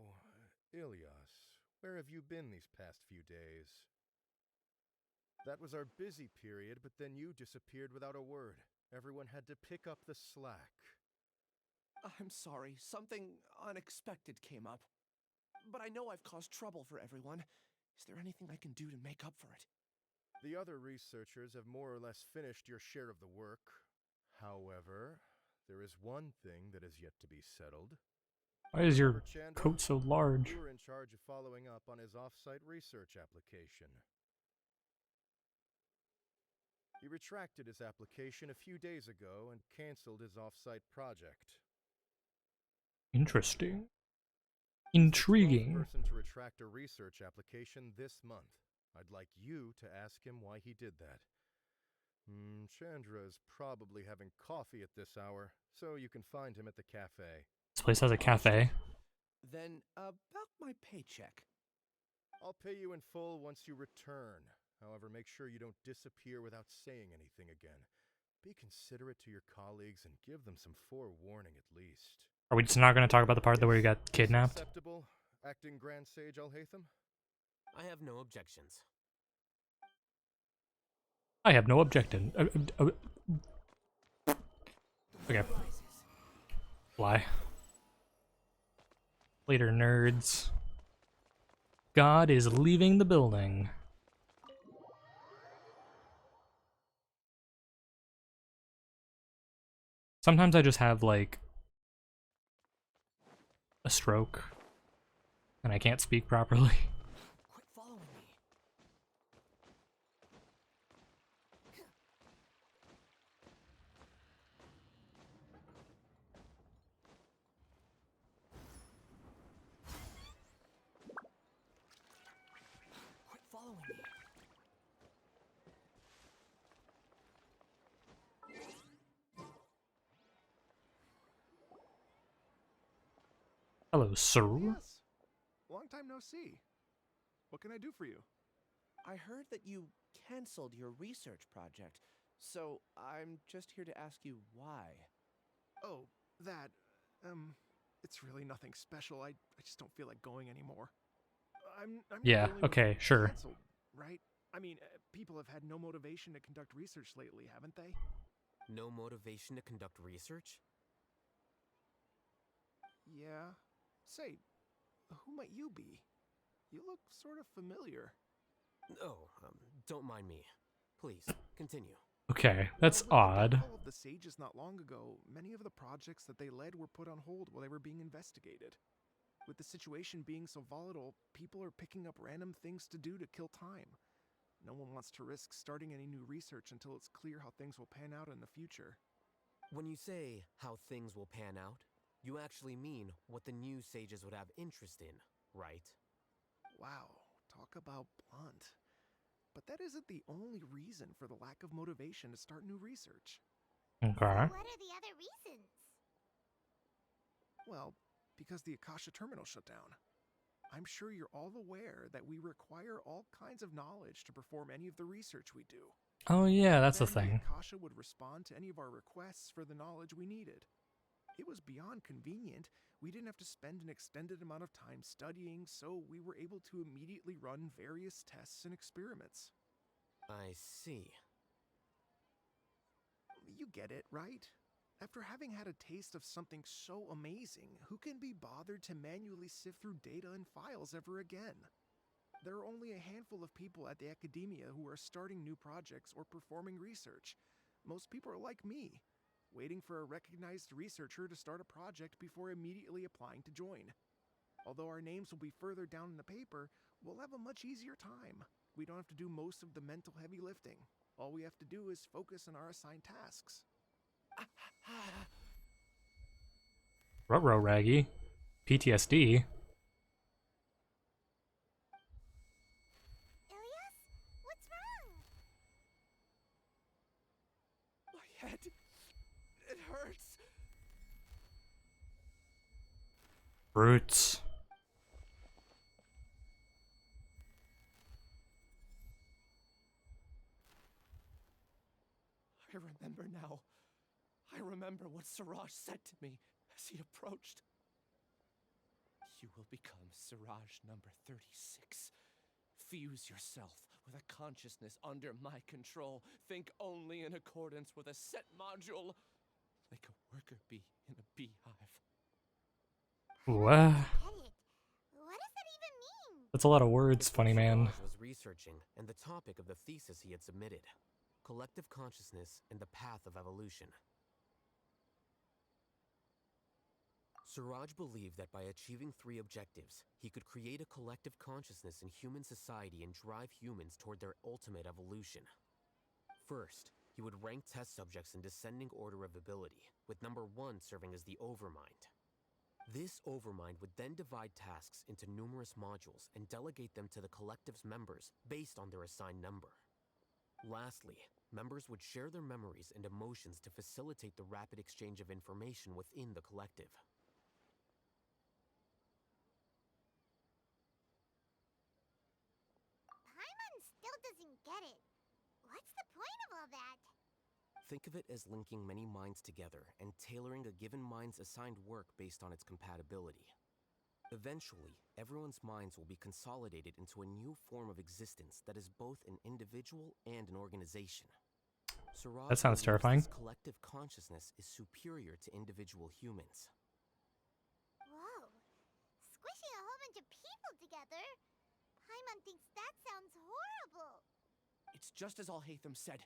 Ilias, where have you been these past few days? That was our busy period, but then you disappeared without a word. Everyone had to pick up the slack. I'm sorry, something unexpected came up. But I know I've caused trouble for everyone. Is there anything I can do to make up for it? The other researchers have more or less finished your share of the work. However, there is one thing that is yet to be settled. Why is your Remember Chandra? coat so large? You were in charge of following up on his off-site research application. He retracted his application a few days ago and canceled his off-site project. Interesting. He's the 12th Intriguing. person to retract a research application this month. I'd like you to ask him why he did that. Chandra is probably having coffee at this hour, so you can find him at the cafe. This place has a cafe. Then, about my paycheck. I'll pay you in full once you return. However, make sure you don't disappear without saying anything again. Be considerate to your colleagues and give them some forewarning at least. Are we just not going to talk about the part that where you got Is this kidnapped? acceptable, Acting Grand Sage Alhaitham? I have no objections. I have no objection. Okay. Fly. Later, nerds. God is leaving the building. Sometimes I just have, like, a stroke, and I can't speak properly. Quit following me. Quit following me. Hello, sir. Yes. Long time no see. What can I do for you? I heard that you canceled your research project, so I'm just here to ask you why. Oh, that. It's really nothing special. I just don't feel like going anymore. I'm not Yeah, the only one okay, sure. canceled, right? I mean, people have had no motivation to conduct research lately, haven't they? No motivation to conduct research? Yeah. Say, who might you be? You look sort of familiar. Oh, don't mind me. Please, continue. Okay, Well, that's with the odd. downfall of the sages not long ago, many of the projects that they led were put on hold while they were being investigated. With the situation being so volatile, people are picking up random things to do to kill time. No one wants to risk starting any new research until it's clear how things will pan out in the future. When you say how things will pan out, you actually mean what the new sages would have interest in, right? Wow, talk about blunt. But that isn't the only reason for the lack of motivation to start new research. Okay. What are the other reasons? Well, because the Akasha terminal shut down. I'm sure you're all aware that we require all kinds of knowledge to perform any of the research we do. Oh yeah, that's the Then thing. the Akasha would respond to any of our requests for the knowledge we needed. It was beyond convenient. We didn't have to spend an extended amount of time studying, so we were able to immediately run various tests and experiments. I see. You get it, right? After having had a taste of something so amazing, who can be bothered to manually sift through data and files ever again? There are only a handful of people at the academia who are starting new projects or performing research. Most people are like me, waiting for a recognized researcher to start a project before immediately applying to join. Although our names will be further down in the paper, we'll have a much easier time. We don't have to do most of the mental heavy lifting. All we have to do is focus on our assigned tasks. Ruh-roh, Raggy. PTSD. Ilias? What's wrong? My head. It hurts. Roots. I remember now. I remember what Siraj said to me as he approached. You will become Siraj number 36. Fuse yourself with a consciousness under my control. Think only in accordance with a set module, like a worker bee in a beehive. What? I get it. What does that even mean? That's a lot of words, It's what funny man. Siraj was researching, and the topic of the thesis he had submitted: collective consciousness and the path of evolution. Siraj believed that by achieving 3 objectives, he could create a collective consciousness in human society and drive humans toward their ultimate evolution. First, he would rank test subjects in descending order of ability, with number 1 serving as the overmind. This overmind would then divide tasks into numerous modules and delegate them to the collective's members based on their assigned number. Lastly, members would share their memories and emotions to facilitate the rapid exchange of information within the collective. Paimon still doesn't get it. What's the point of all that? Think of it as linking many minds together and tailoring a given mind's assigned work based on its compatibility. Eventually, everyone's minds will be consolidated into a new form of existence that is both an individual and an organization. Siraj That sounds believes terrifying. this collective consciousness is superior to individual humans. Whoa. Squishing a whole bunch of people together? Paimon thinks that sounds horrible. It's just as Al-Haytham said.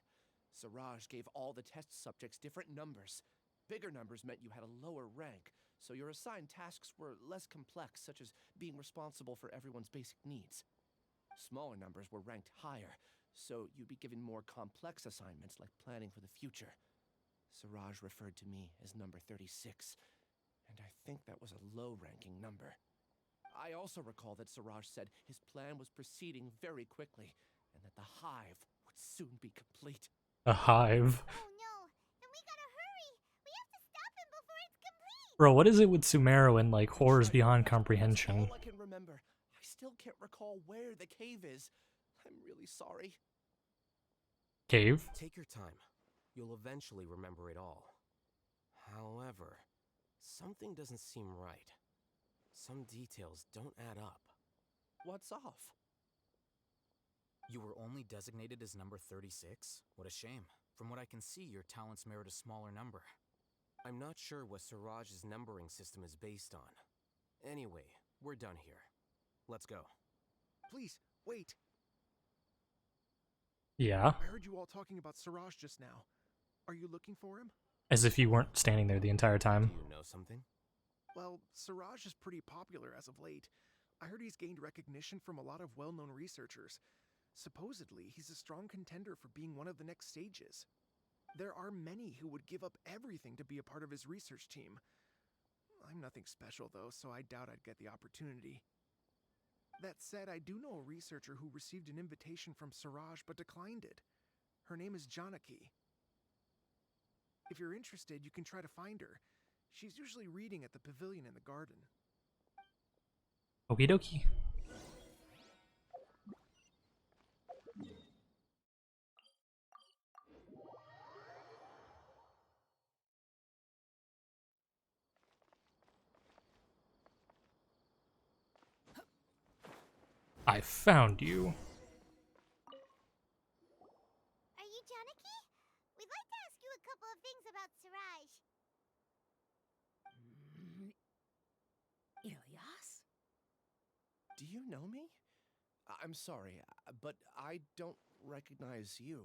Siraj gave all the test subjects different numbers. Bigger numbers meant you had a lower rank, so your assigned tasks were less complex, such as being responsible for everyone's basic needs. Smaller numbers were ranked higher, so you'd be given more complex assignments like planning for the future. Siraj referred to me as number 36, and I think that was a low-ranking number. I also recall that Siraj said his plan was proceeding very quickly, and that the hive would soon be complete. A hive. Oh no, then we gotta hurry. We have to stop him before it's complete. Bro, what is it with Sumeru and like horrors Tried beyond everything, comprehension? That's all I can remember. I still can't recall where the cave is. I'm really sorry. Cave? Take your time. You'll eventually remember it all. However, something doesn't seem right. Some details don't add up. What's off? You were only designated as number 36? What a shame. From what I can see, your talents merit a smaller number. I'm not sure what Siraj's numbering system is based on. Anyway, we're done here. Let's go. Please, wait. Yeah. I heard you all talking about Siraj just now. Are you looking for him? As if you weren't standing there the entire time. Do you know something? Well, Siraj is pretty popular as of late. I heard he's gained recognition from a lot of well-known researchers. Supposedly, he's a strong contender for being one of the next sages. There are many who would give up everything to be a part of his research team. I'm nothing special, though, so I doubt I'd get the opportunity. That said, I do know a researcher who received an invitation from Siraj but declined it. Her name is Janaki. If you're interested, you can try to find her. She's usually reading at the pavilion in the garden. Okie dokie. I found you. Are you Janaki? We'd like to ask you a couple of things about Siraj. Ilias? Do you know me? I'm sorry, but I don't recognize you.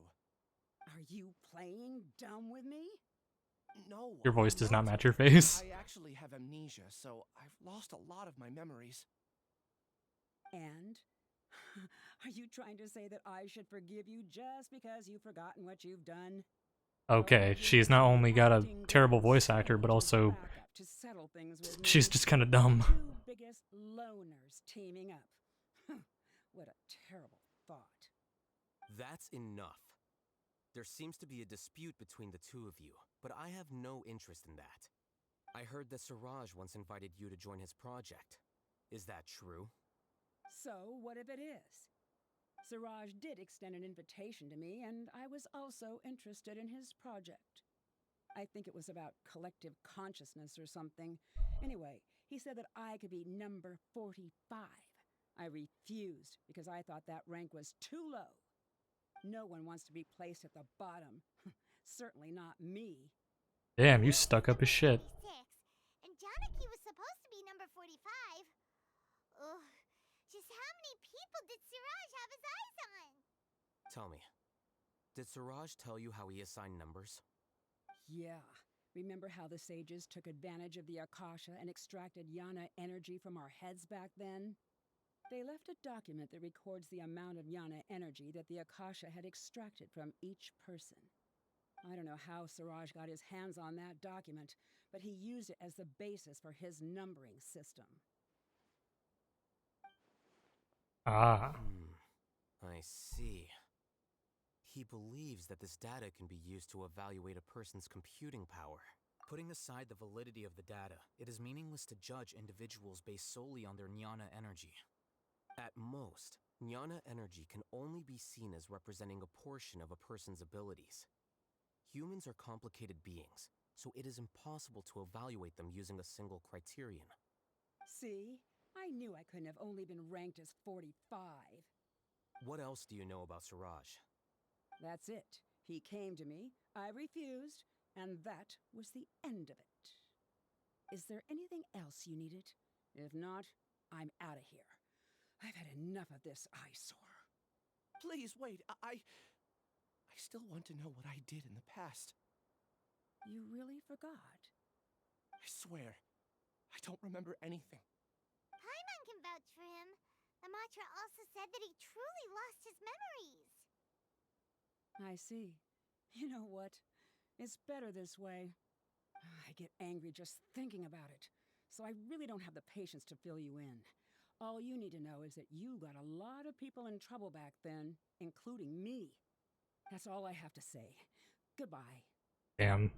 Are you playing dumb with me? No. Your voice I'm does not match your face. I actually have amnesia, so I've lost a lot of my memories. And? Are you trying to say that I should forgive you just because you've forgotten what you've done? Okay, she's not only got a terrible voice actor, but also she's just kind of dumb. Two biggest loners teaming up. What a terrible thought. That's enough. There seems to be a dispute between the two of you, but I have no interest in that. I heard that Siraj once invited you to join his project. Is that true? So, what if it is? Siraj did extend an invitation to me, and I was also interested in his project. I think it was about collective consciousness or something. Anyway, he said that I could be number 45. I refused because I thought that rank was too low. No one wants to be placed at the bottom. Certainly not me. Damn, you stuck up as shit. 46, and Janaki was supposed to be number 45. Ugh. Just how many people did Siraj have his eyes on? Tell me, did Siraj tell you how he assigned numbers? Yeah. Remember how the sages took advantage of the Akasha and extracted Yana energy from our heads back then? They left a document that records the amount of Yana energy that the Akasha had extracted from each person. I don't know how Siraj got his hands on that document, but he used it as the basis for his numbering system. Ah. I see. He believes that this data can be used to evaluate a person's computing power. Putting aside the validity of the data, it is meaningless to judge individuals based solely on their jnana energy. At most, jnana energy can only be seen as representing a portion of a person's abilities. Humans are complicated beings, so it is impossible to evaluate them using a single criterion. See? I knew I couldn't have only been ranked as 45. What else do you know about Siraj? That's it. He came to me, I refused, and that was the end of it. Is there anything else you needed? If not, I'm out of here. I've had enough of this eyesore. Please, wait, I still want to know what I did in the past. You really forgot? I swear, I don't remember anything. Paimon can vouch for him. The mantra also said that he truly lost his memories. I see. You know what? It's better this way. I get angry just thinking about it, so I really don't have the patience to fill you in. All you need to know is that you got a lot of people in trouble back then, including me. That's all I have to say. Goodbye. Damn.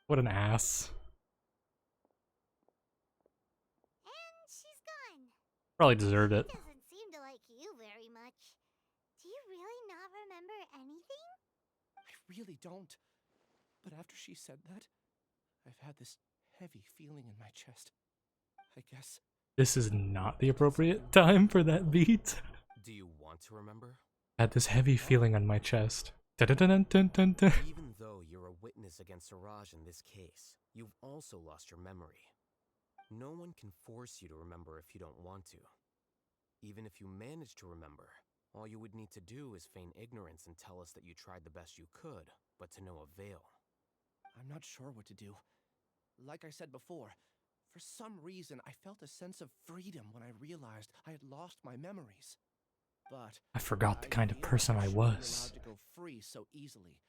What an ass. And she's gone. Probably deserved it. Doesn't seem to like you very much. Do you really not remember anything? I really don't. But after she said that, I've had this heavy feeling in my chest. I guess. This is not the appropriate time for that beat. Do you want to remember? I had this heavy feeling on my chest. Dun-dun-dun-dun-dun-dun. Even though you're a witness against Siraj in this case, you've also lost your memory. No one can force you to remember if you don't want to. Even if you manage to remember, all you would need to do is feign ignorance and tell us that you tried the best you could, but to no avail. I'm not sure what to do. Like I said before, for some reason I felt a sense of freedom when I realized I had lost my memories. But I forgot the kind of feel person I shouldn't be was. allowed to go free so easily.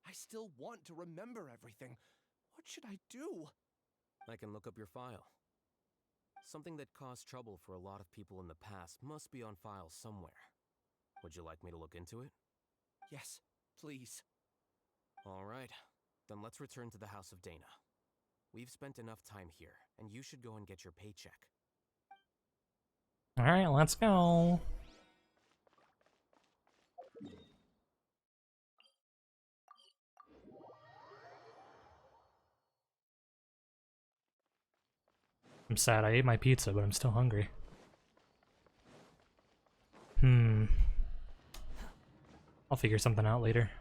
I still want to remember everything. What should I do? I can look up your file. Something that caused trouble for a lot of people in the past must be on file somewhere. Would you like me to look into it? Yes, please. All right, then let's return to the House of Dana. We've spent enough time here, and you should go and get your paycheck. Alright, let's go. I'm sad I ate my pizza, but I'm still hungry. I'll figure something out later.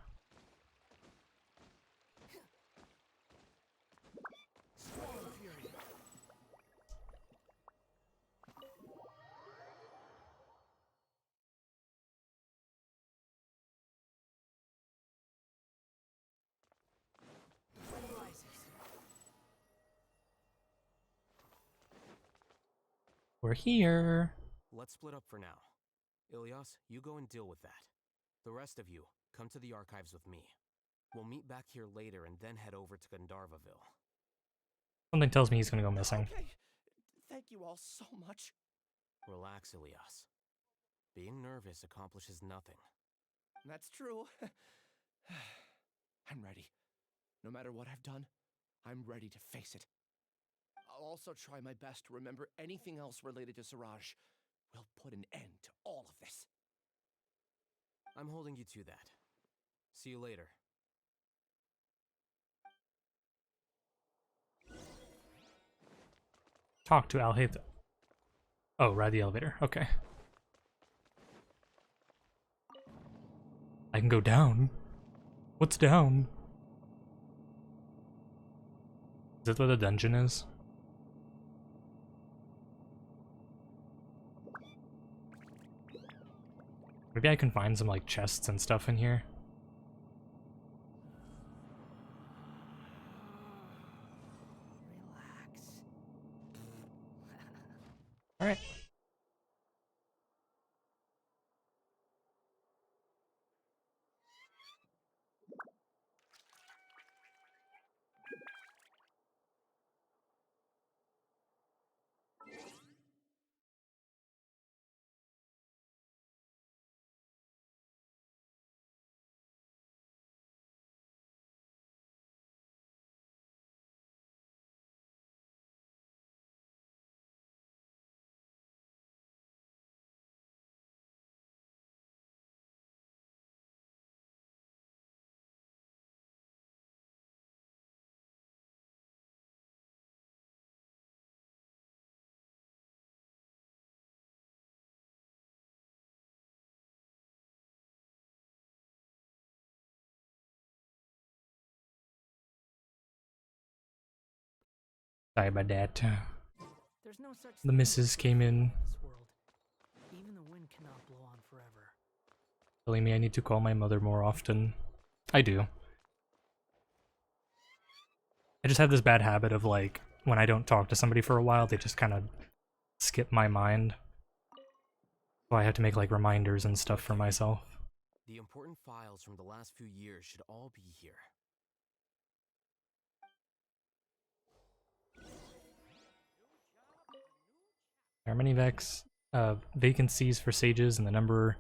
We're here. Let's split up for now. Ilyas, you go and deal with that. The rest of you, come to the archives with me. We'll meet back here later and then head over to Gandharvaville. Something tells me he's gonna go missing. Okay. Thank you all so much. Relax, Ilyas. Being nervous accomplishes nothing. That's true. I'm ready. No matter what I've done, I'm ready to face it. I'll also try my best to remember anything else related to Siraj. We'll put an end to all of this. I'm holding you to that. See you later. Talk to Al Haytham. Oh, ride the elevator. Okay. I can go down. What's down? Is that where the dungeon is? Maybe I can find some like chests and stuff in here. Relax. Alright. Sorry about that. There's no such The thing missus as came in this world. Even the wind cannot blow on forever. telling me I need to call my mother more often. I do. I just have this bad habit of like, when I don't talk to somebody for a while, they just kind of skip my mind. So I have to make like reminders and stuff for myself. The important files from the last few years should all be here. There are many vacancies for sages, and the number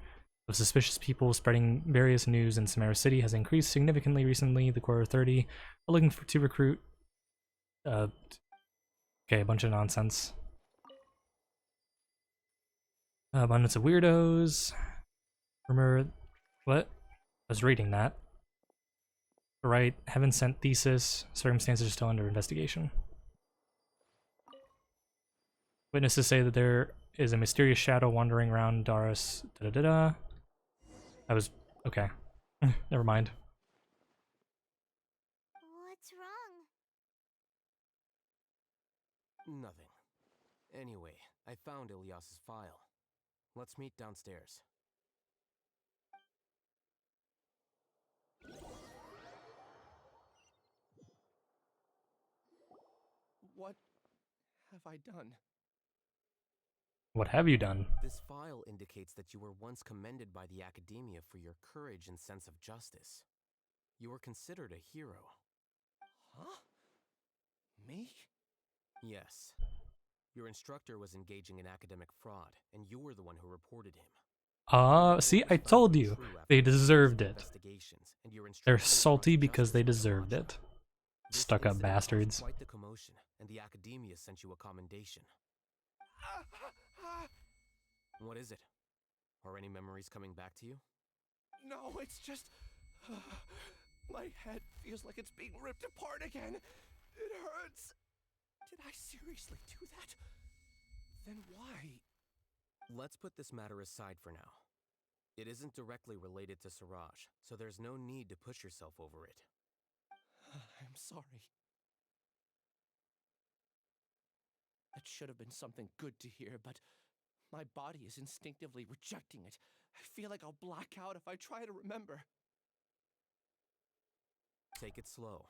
of suspicious people spreading various news in Samara City has increased significantly recently. The Core 30 are looking to recruit Okay, a bunch of nonsense. Abundance of weirdos. Remember what? I was reading that. Right, heaven sent thesis. Circumstances are still under investigation. Witnesses say that there is a mysterious shadow wandering around Darius. Da da da da. I was okay. Never mind. What's wrong? Nothing. Anyway, I found Ilyas's file. Let's meet downstairs. What have I done? What have you done? This file indicates that you were once commended by the Academia for your courage and sense of justice. You were considered a hero. Huh? Me? Yes. Your instructor was engaging in academic fraud, and you were the one who reported him. See, I told you. They deserved it. They're salty because they deserved it. Stuck-up bastards. Quite the commotion, and the Academia sent you a commendation. What is it? Are any memories coming back to you? No, it's just... my head feels like it's being ripped apart again. It hurts. Did I seriously do that? Then why? Let's put this matter aside for now. It isn't directly related to Siraj, so there's no need to push yourself over it. I'm sorry. That should have been something good to hear, but my body is instinctively rejecting it. I feel like I'll black out if I try to remember. Take it slow.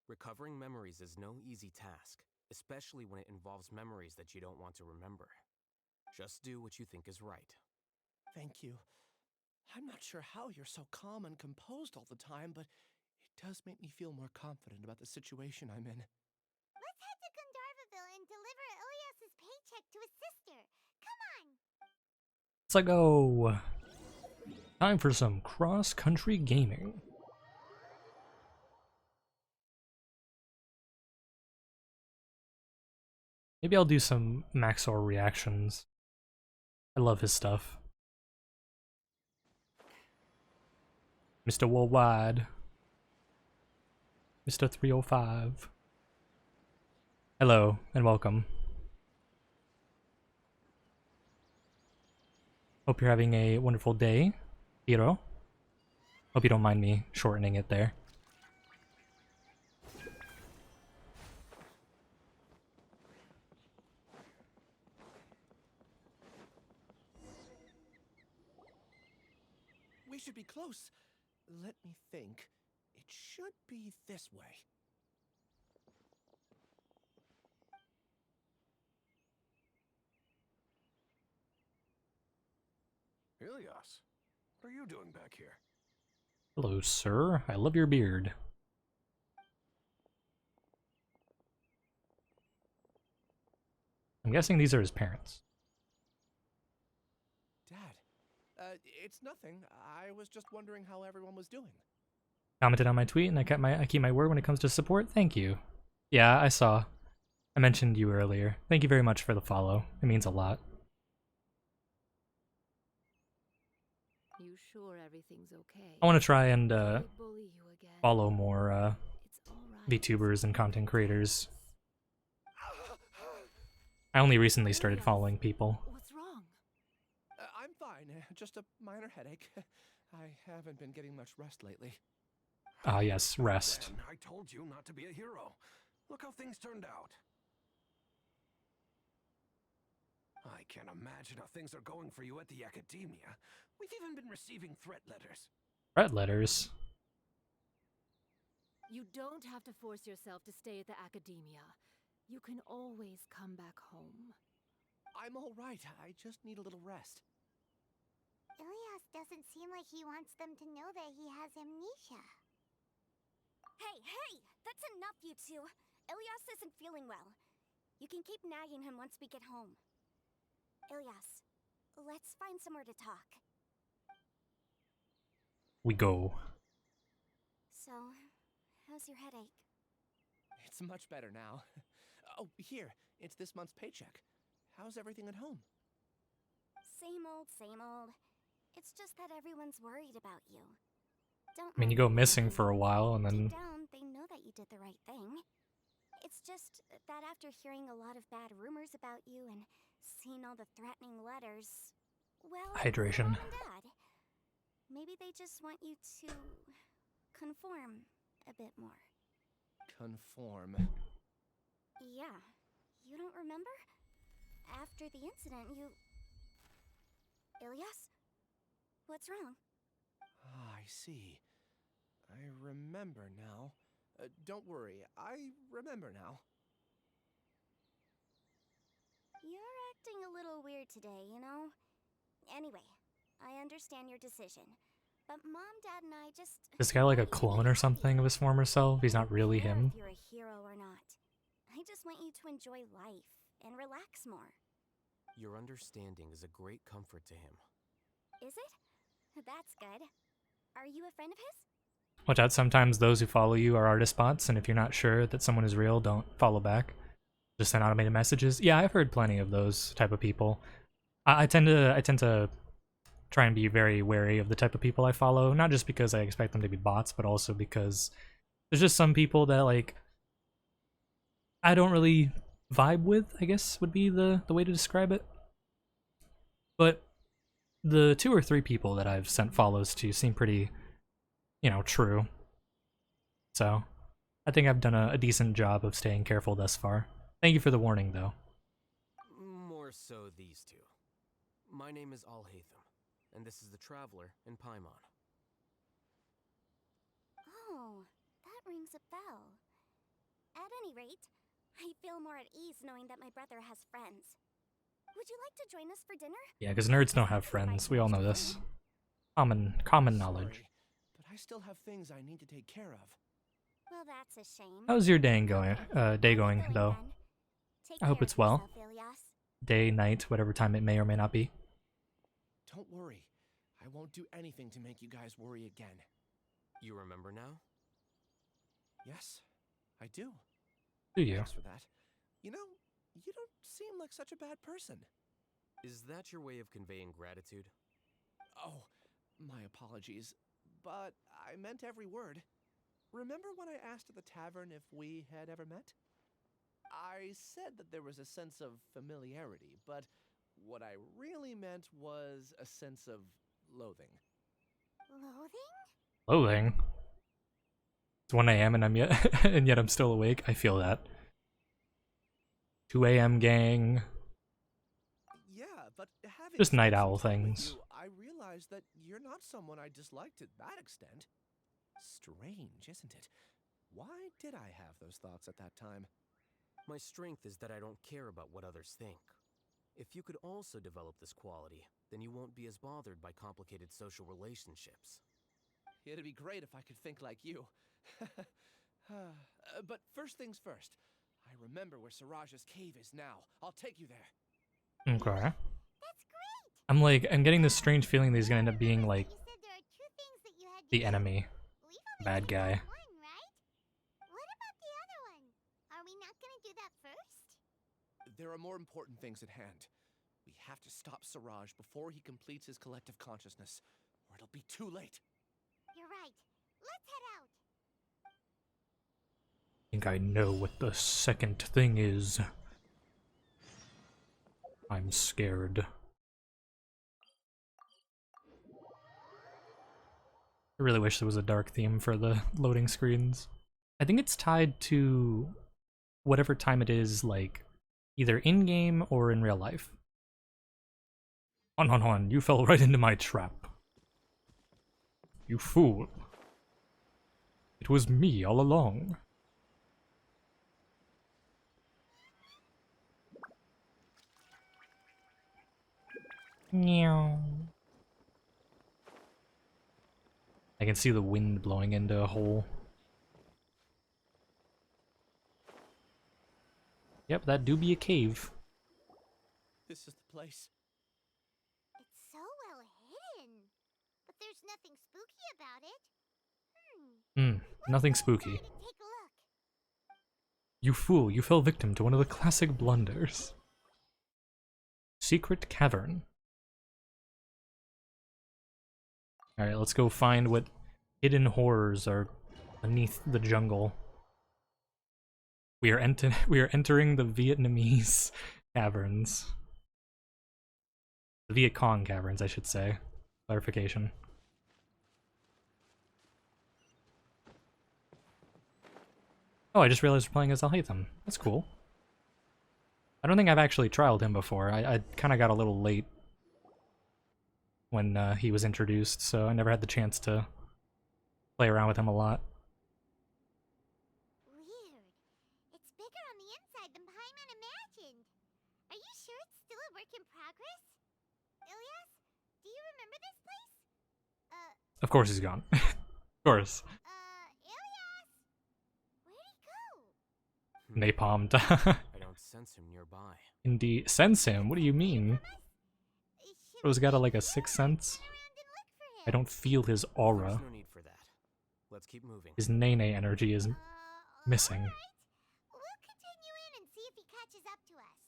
Recovering memories is no easy task, especially when it involves memories that you don't want to remember. Just do what you think is right. Thank you. I'm not sure how you're so calm and composed all the time, but it does make me feel more confident about the situation I'm in. Let's head to Gandharvaville and deliver Ilyas's paycheck to his sister. Come on! Let's go. Time for some cross-country gaming. Maybe I'll do some Maxor reactions. I love his stuff. Mr. Worldwide. Mr. 305. Hello, and welcome. Hope you're having a wonderful day, Hiro. Hope you don't mind me shortening it there. We should be close. Let me think. It should be this way. Ilyas, what are you doing back here? Hello, sir. I love your beard. I'm guessing these are his parents. Dad, it's nothing. I was just wondering how everyone was doing. Commented on my tweet, and I keep my word when it comes to support. Thank you. Yeah, I saw. I mentioned you earlier. Thank you very much for the follow. It means a lot. You sure everything's okay? I want to try and Did they bully you again? follow more It's all right. VTubers and content creators. I only recently started following people. What's wrong? I'm fine. Just a minor headache. I haven't been getting much rest lately. Ah, yes, rest. Ben, I told you not to be a hero. Look how things turned out. I can't imagine how things are going for you at the Academia. We've even been receiving threat letters. Threat letters. You don't have to force yourself to stay at the Academia. You can always come back home. I'm all right. I just need a little rest. Ilyas doesn't seem like he wants them to know that he has amnesia. Hey! That's enough, you two! Ilyas isn't feeling well. You can keep nagging him once we get home. Ilyas, let's find somewhere to talk. We go. So, how's your headache? It's much better now. Oh, here, it's this month's paycheck. How's everything at home? Same old, same old. It's just that everyone's worried about you. Don't I mean, you mind go missing for a while and Deep then down, they know that you did the right thing. It's just that after hearing a lot of bad rumors about you and seeing all the threatening letters, well, hydration. Mom and Dad, maybe they just want you to conform a bit more. Conform. Yeah, you don't remember? After the incident, you... Ilyas? What's wrong? Ah, I see. I remember now. Don't worry, I remember now. You're acting a little weird today, you know? Anyway, I understand your decision. But Mom, Dad, and I just... This guy like a want you to be clone or something of happy. his former self? He's not really I don't care him. if you're a hero or not. I just want you to enjoy life and relax more. Your understanding is a great comfort to him. Is it? That's good. Are you a friend of his? Watch out, sometimes those who follow you are artist bots, and if you're not sure that someone is real, don't follow back. Just send automated messages. Yeah, I've heard plenty of those type of people. I tend to try and be very wary of the type of people I follow, not just because I expect them to be bots, but also because there's just some people that like I don't really vibe with, I guess would be the way to describe it. But the 2 or 3 people that I've sent follows to seem pretty, you know, true. So I think I've done a decent job of staying careful thus far. Thank you for the warning, though. More so these two. My name is Alhaitham, and this is the Traveler in Paimon. Oh, that rings a bell. At any rate, I feel more at ease knowing that my brother has friends. Would you like to join us for dinner? Yeah, because nerds don't have friends. We all know this. Common knowledge. Sorry, but I still have things I need to take care of. Well, that's a shame. How's your day going? I'll Day be going though. then. Take I hope care it's of well. yourself, Ilyas. Day, night, whatever time it may or may not be. Don't worry. I won't do anything to make you guys worry again. You remember now? Yes, I do. Do you? Thanks for that. You know, you don't seem like such a bad person. Is that your way of conveying gratitude? Oh, my apologies. But I meant every word. Remember when I asked at the tavern if we had ever met? I said that there was a sense of familiarity, but what I really meant was a sense of loathing. Loathing? Loathing. It's 1 a.m. and I'm yet and yet I'm still awake. I feel that. 2 a.m. gang. Yeah, but having Just night spent some owl time with things. you, I realized that you're not someone I disliked to that extent. Strange, isn't it? Why did I have those thoughts at that time? My strength is that I don't care about what others think. If you could also develop this quality, then you won't be as bothered by complicated social relationships. It'd be great if I could think like you. But first things first. I remember where Siraj's cave is now. I'll take you there. Okay. That's great! I'm getting this strange feeling that he's gonna end up being like You said there are 2 things that you had to the do. enemy. We've only Bad done guy. one, right? What about the other one? Are we not gonna do that first? There are more important things at hand. We have to stop Siraj before he completes his collective consciousness, or it'll be too late. You're right. Let's head out. I think I know what the second thing is. I'm scared. I really wish there was a dark theme for the loading screens. I think it's tied to whatever time it is, like, either in-game or in real life. Hon, you fell right into my trap. You fool. It was me all along. Meow. I can see the wind blowing into a hole. Yep, that do be a cave. This is the place. It's so well hidden. But there's nothing spooky about it. Nothing spooky. Inside and take a look. You fool, you fell victim to one of the classic blunders. Secret cavern. Alright, let's go find what hidden horrors are beneath the jungle. We are entering the Vietnamese caverns. The Viet Cong caverns, I should say. Clarification. Oh, I just realized we're playing as Alhaitham. That's cool. I don't think I've actually trialed him before. I kind of got a little late when he was introduced, so I never had the chance to play around with him a lot. Weird. It's bigger on the inside than Paimon imagined. Are you sure it's still a work in progress? Ilias, do you remember this place? Of course he's gone. Of course. Ilias! Where'd he go? Napalmed. I don't sense him nearby. Indeed. Sense him? What do you mean? Should Bro's we got a, keep like a moving sixth or sense. turn around and look for him? I don't feel his aura. There's no need for that. Let's keep moving. His Nene energy is missing. Alright. We'll continue in and see if he catches up to us.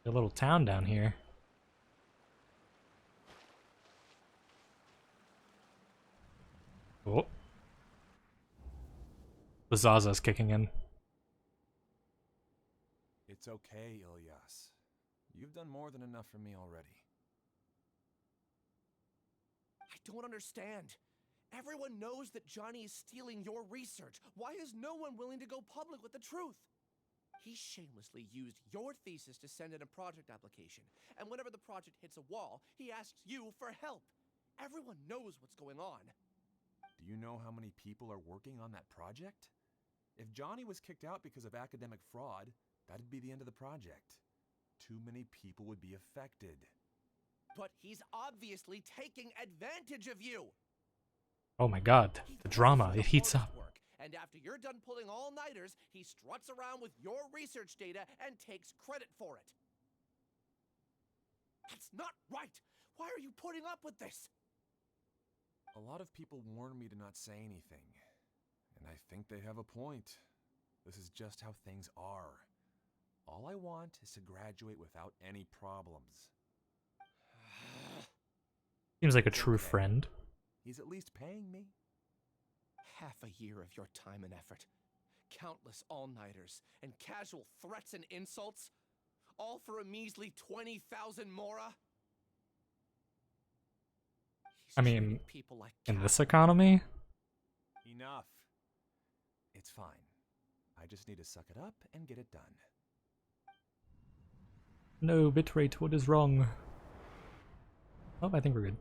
A little town down here. Oh. The Zaza's kicking in. It's okay, Ilyas. You've done more than enough for me already. I don't understand. Everyone knows that Johnny is stealing your research. Why is no one willing to go public with the truth? He shamelessly used your thesis to send in a project application, and whenever the project hits a wall, he asks you for help. Everyone knows what's going on. Do you know how many people are working on that project? If Johnny was kicked out because of academic fraud, that'd be the end of the project. Too many people would be affected. But he's obviously taking advantage of you. Oh my god, the drama, it heats up. Work, and after you're done pulling all-nighters, he struts around with your research data and takes credit for it. That's not right. Why are you putting up with this? A lot of people warn me to not say anything, and I think they have a point. This is just how things are. All I want is to graduate without any problems. Seems like a true friend. He's at least paying me. Half a year of your time and effort. Countless all-nighters and casual threats and insults. All for a measly 20,000 mora? I mean, people like in this cowards. economy? Enough. It's fine. I just need to suck it up and get it done. No, bitrate, what is wrong? Oh, I think we're good.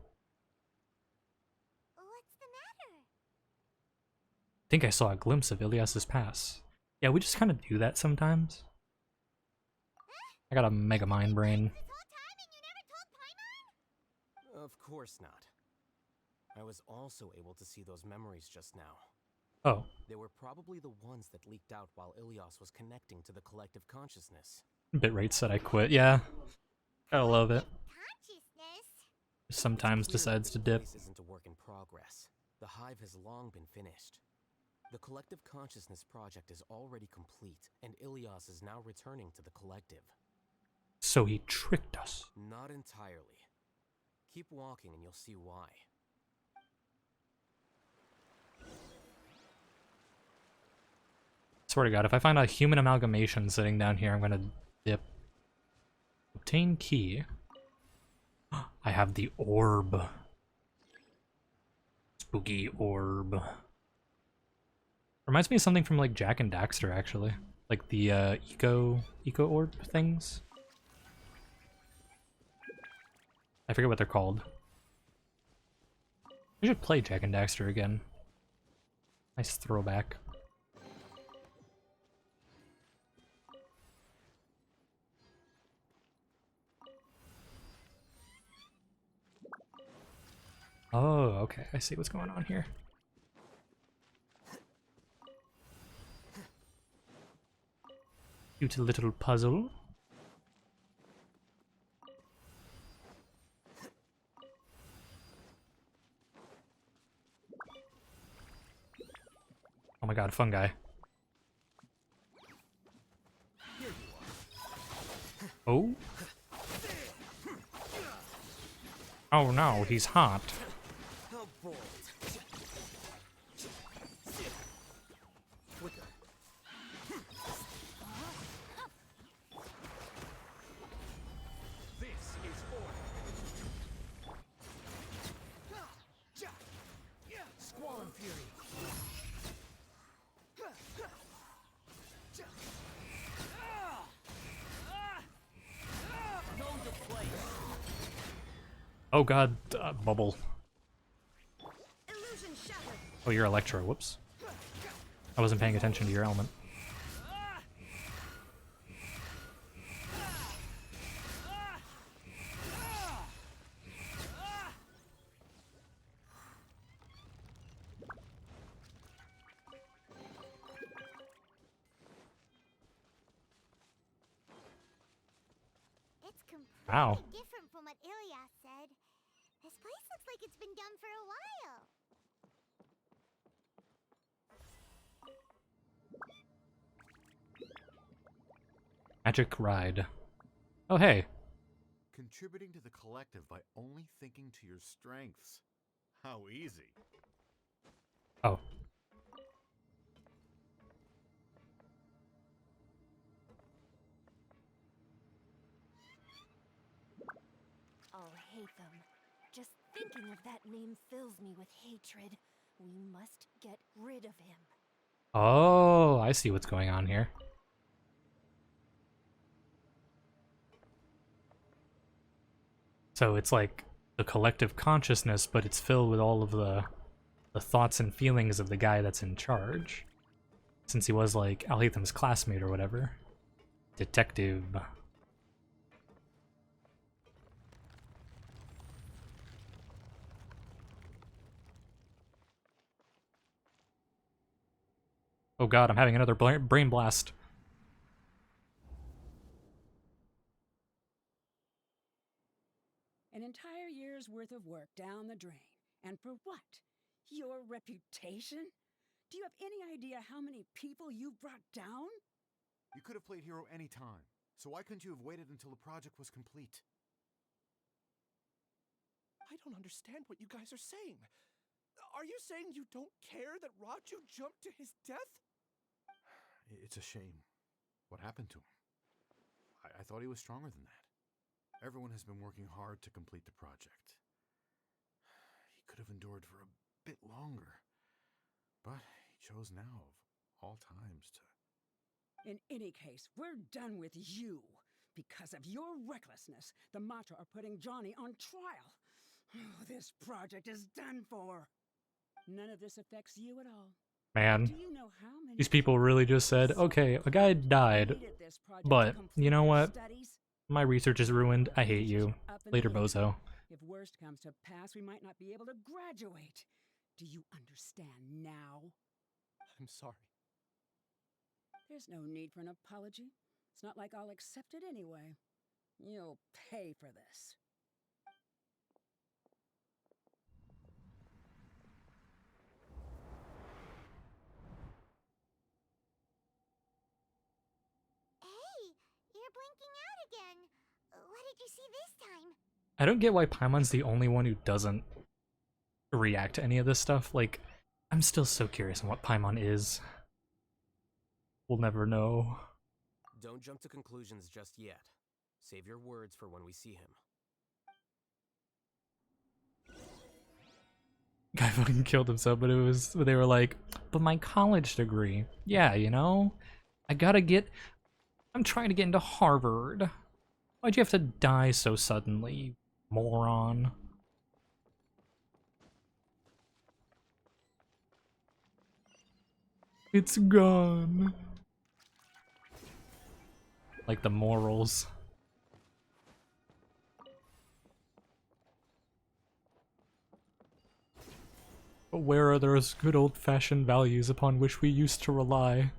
What's the matter? I think I saw a glimpse of Ilyas's pass. Yeah, we just kind of do that sometimes. I got a mega mind brain. This whole time and you never told Paimon? Of course not. I was also able to see those memories just now. Oh, They were probably the ones that leaked out while Ilyas was connecting to the collective consciousness. bitrate said I quit, yeah. Gotta love it. Consciousness? Sometimes Clear decides to that the dip. place isn't a work in progress. The hive has long been finished. The collective consciousness project is already complete, and Ilyas is now returning to the collective. So he tricked us. Not entirely. Keep walking and you'll see why. Swear to god, if I find a human amalgamation sitting down here, I'm gonna dip. Obtain key. I have the orb. Spooky orb. Reminds me of something from like Jack and Daxter, actually. Like the eco orb things. I forget what they're called. We should play Jack and Daxter again. Nice throwback. Oh, okay. I see what's going on here. Cute little puzzle. god, fungi. Oh? Oh no, he's hot. How bold. Quicker. This is order. Squall and Fury. Know your place. Oh god, bubble. Illusion shattered. Oh, you're Electro. Whoops. I wasn't paying attention to your element. It's completely Wow. different from what Ilias said. This place looks like it's been done for a while. Magic ride. Oh hey. Contributing to the collective by only thinking to your strengths. How easy. Oh. I'll hate them. Just thinking of that name fills me with hatred. We must get rid of him. Oh, I see what's going on here. So it's like the collective consciousness, but it's filled with all of the thoughts and feelings of the guy that's in charge. Since he was like Alhatham's classmate or whatever. Detective. Oh god, I'm having another brain blast. An entire year's worth of work down the drain. And for what? Your reputation? Do you have any idea how many people you've brought down? You could have played hero any time, so why couldn't you have waited until the project was complete? I don't understand what you guys are saying. Are you saying you don't care that Raju jumped to his death? It's a shame. What happened to him? I thought he was stronger than that. Everyone has been working hard to complete the project. He could have endured for a bit longer, but he chose now, of all times, to... In any case, we're done with you. Because of your recklessness, the Matra are putting Johnny on trial. This project is done for. None of this affects you at all. Man, Do you know how many these people really just said, okay, a guy died, needed this project to but complete you know their what? studies? My research is ruined. I hate you. Up in Later, the air. bozo. If worst comes to pass, we might not be able to graduate. Do you understand now? I'm sorry. There's no need for an apology. It's not like I'll accept it anyway. You'll pay for this. Hey, you're blinking out again. What did you see this time? I don't get why Paimon's the only one who doesn't react to any of this stuff. Like, I'm still so curious on what Paimon is. We'll never know. Don't jump to conclusions just yet. Save your words for when we see him. Guy fucking killed himself, but they were like, but my college degree. Yeah, you know? I'm trying to get into Harvard. Why'd you have to die so suddenly, you moron? It's gone. Like the morals. But where are those good old-fashioned values upon which we used to rely?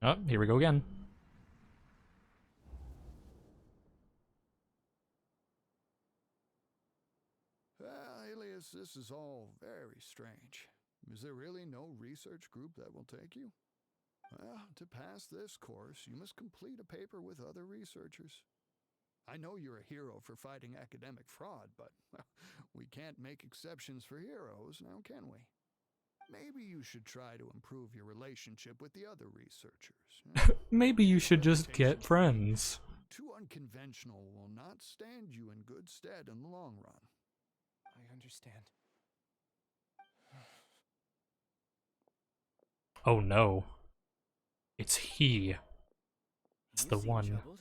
Oh, here we go again. Alias, this is all very strange. Is there really no research group that will take you? Well, to pass this course, you must complete a paper with other researchers. I know you're a hero for fighting academic fraud, but well, we can't make exceptions for heroes, now can we? Maybe you should try to improve your relationship with the other researchers. Maybe you should just get friends. Too unconventional will not stand you in good stead in the long run. I understand. Oh no. It's he. It's You the seem one. troubled.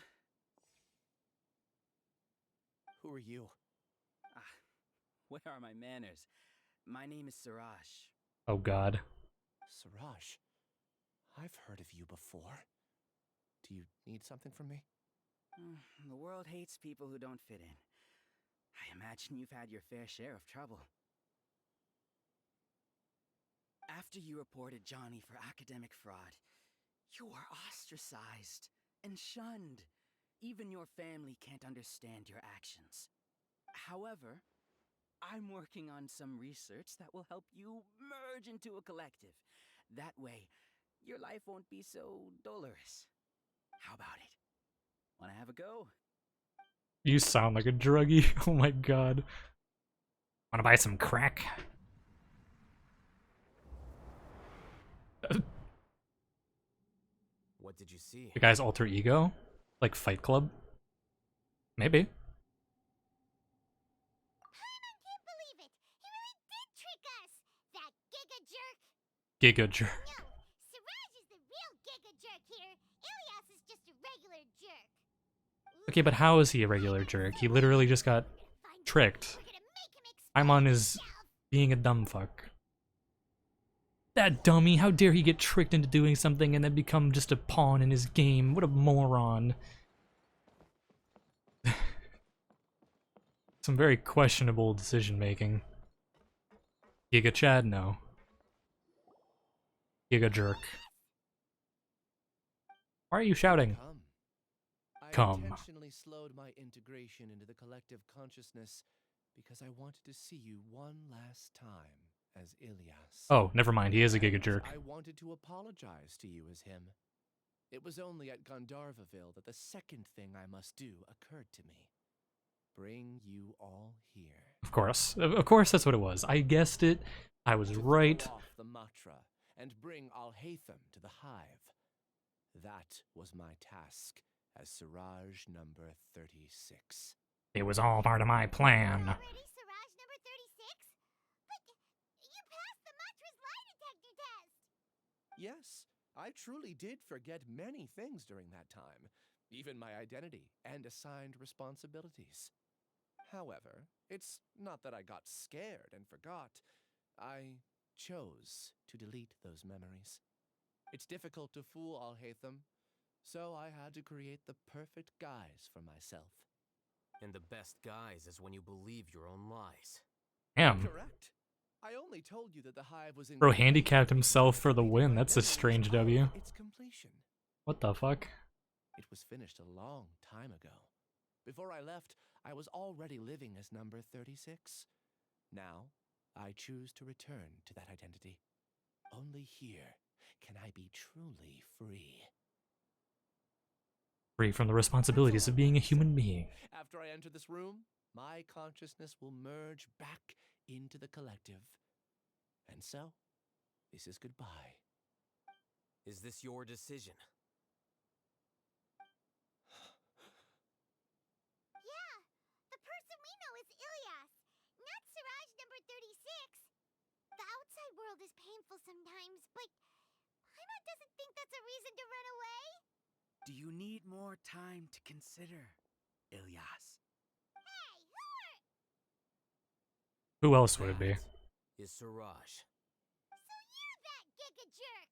Who are you? Where are my manners? My name is Siraj. Oh god. Siraj. I've heard of you before. Do you need something from me? The world hates people who don't fit in. I imagine you've had your fair share of trouble. After you reported Johnny for academic fraud, you were ostracized and shunned. Even your family can't understand your actions. However, I'm working on some research that will help you merge into a collective. That way, your life won't be so dolorous. How about it? Wanna have a go? You sound like a druggie. Oh my god. Wanna buy some crack? What did you see? The guy's alter ego? Like Fight Club? Maybe. I can't believe it! He really did trick us! That giga jerk! Giga jerk. No, Siraj is the real giga jerk here. Ilias is just a regular jerk. Okay, but how is he a regular jerk? He literally just got tricked. Paimon is being a dumb fuck. That dummy, how dare he get tricked into doing something and then become just a pawn in his game? What a moron. Some very questionable decision making. Giga Chad, no. Giga jerk. Why are you shouting? I Come. intentionally slowed my integration into the collective consciousness because I wanted to see you one last time as Ilias. Oh, never mind, he is a giga jerk. I wanted to apologize to you as him. It was only at Gandharvaville that the second thing I must do occurred to me. Bring you all here. Of course. Of course that's what it was. I guessed it. I was right. To throw off the Matra and bring Alhaitham to the hive. That was my task as Siraj number 36. It was all part of my plan. Already Siraj number 36? But you passed the Matra's lie detector test! Yes, I truly did forget many things during that time, even my identity and assigned responsibilities. However, it's not that I got scared and forgot. I chose to delete those memories. It's difficult to fool Alhaitham, so I had to create the perfect guise for myself. And the best guise is when you believe your own lies. Damn. Correct. I only told you that the hive was in Bro handicapped himself for the win. That's a strange W. its completion. What the fuck? It was finished a long time ago. Before I left, I was already living as number 36. Now, I choose to return to that identity. Only here can I be truly free. Free from the responsibilities of being a human being. After I enter this room, my consciousness will merge back into the collective. And so, this is goodbye. Is this your decision? Yeah, the person we know is Ilias, not Siraj number 36. The outside world is painful sometimes, but Paimon doesn't think that's a reason to run away. Do you need more time to consider, Ilias? Hey, who are... Who else would it be? Is Siraj. So you're that giga jerk!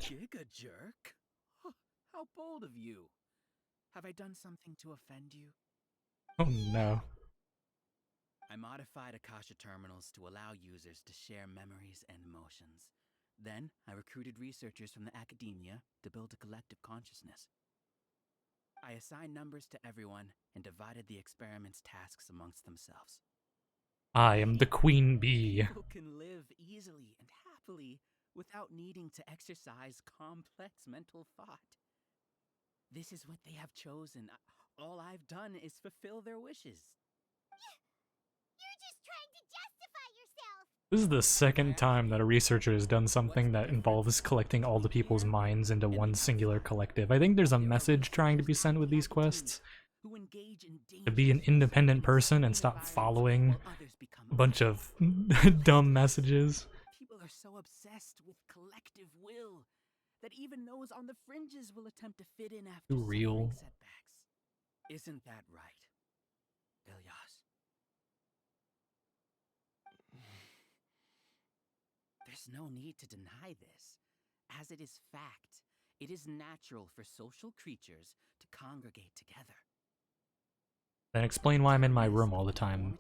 Giga jerk? Huh, how bold of you. Have I done something to offend you? Oh no. I modified Akasha terminals to allow users to share memories and emotions. Then, I recruited researchers from the academia to build a collective consciousness. I assigned numbers to everyone and divided the experiment's tasks amongst themselves. I am the queen bee. People can live easily and happily without needing to exercise complex mental thought. This is what they have chosen. All I've done is fulfill their wishes. You're just trying to justify yourself! This is the second time that a researcher has done something that involves collecting all the people's minds into one singular collective. I think there's a message trying to be sent with these quests. To be an independent person and stop following a bunch of dumb messages. People are so obsessed with collective will that even those on the fringes will attempt to fit in after Too real. suffering setbacks. Isn't that right, Ilyas? There's no need to deny this, as it is fact. It is natural for social creatures to congregate together. Then explain why I'm in my room all the time.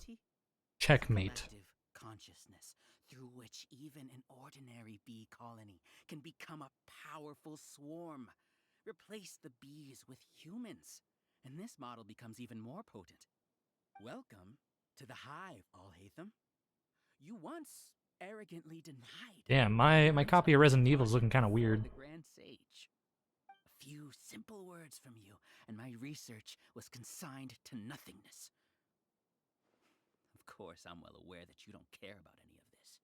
Checkmate. Collective consciousness through which even an ordinary bee colony can become a powerful swarm. Replace the bees with humans, and this model becomes even more potent. Welcome to the hive, Alhaitham. You once arrogantly denied. Damn, my copy of Resident Evil is looking kind of weird. The Grand Sage. A few simple words from you, and my research was consigned to nothingness. Of course, I'm well aware that you don't care about any of this.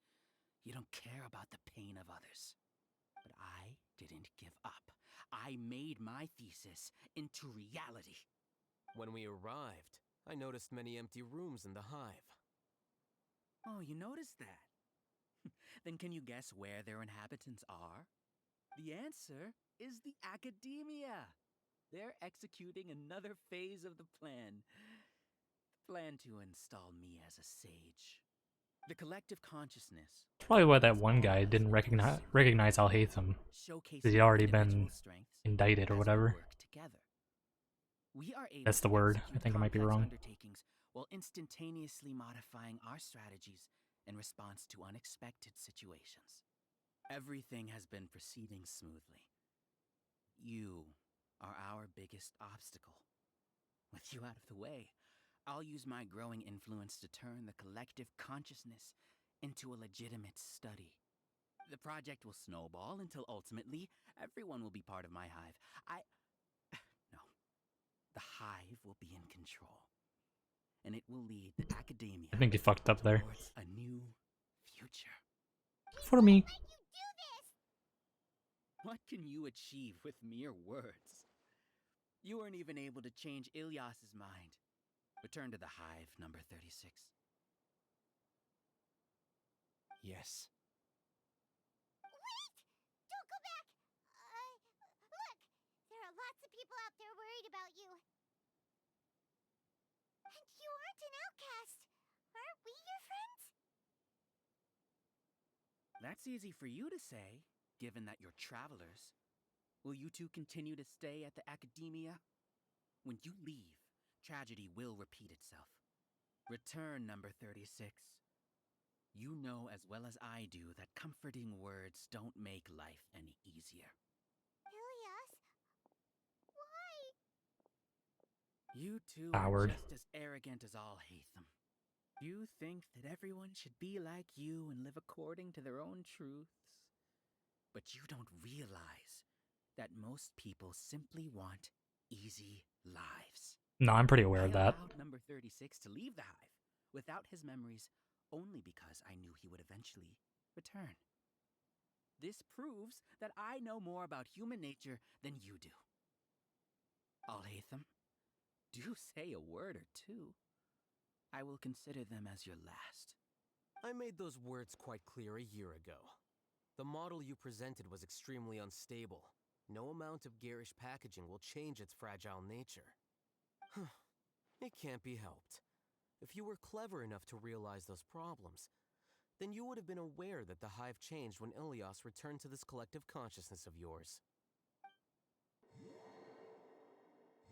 You don't care about the pain of others. But I didn't give up. I made my thesis into reality. When we arrived, I noticed many empty rooms in the hive. Oh, you noticed that? Then can you guess where their inhabitants are? The answer is the academia. They're executing another phase of the plan. The plan to install me as a sage. The collective consciousness. Probably why that one guy didn't recognize Alhaitham. Because he'd already been indicted or whatever. We are able That's the to word. execute I think I might be complex wrong. undertakings while instantaneously modifying our strategies in response to unexpected situations. Everything has been proceeding smoothly. You are our biggest obstacle. With you out of the way, I'll use my growing influence to turn the collective consciousness into a legitimate study. The project will snowball until ultimately everyone will be part of my hive. No. The hive will be in control. And it will lead the academia. I think he fucked up there. Towards a new future. For me. What can you achieve with mere words? You weren't even able to change Ilyas's mind. Return to the hive, number 36. Yes. Wait! Don't go back! Look! There are lots of people out there worried about you. And you aren't an outcast. Aren't we your friends? That's easy for you to say, given that you're travelers. Will you two continue to stay at the academia? When you leave, tragedy will repeat itself. Return, number 36. You know as well as I do that comforting words don't make life any easier. Ilyas? Why? You two Howard. are just as arrogant as Alhaitham. You think that everyone should be like you and live according to their own truths. But you don't realize that most people simply want easy lives. No, I'm pretty aware of I that. allowed number 36 to leave the hive without his memories only because I knew he would eventually return. This proves that I know more about human nature than you do. Alhaitham, do say a word or two. I will consider them as your last. I made those words quite clear a year ago. The model you presented was extremely unstable. No amount of garish packaging will change its fragile nature. It can't be helped. If you were clever enough to realize those problems, then you would have been aware that the hive changed when Ilyas returned to this collective consciousness of yours.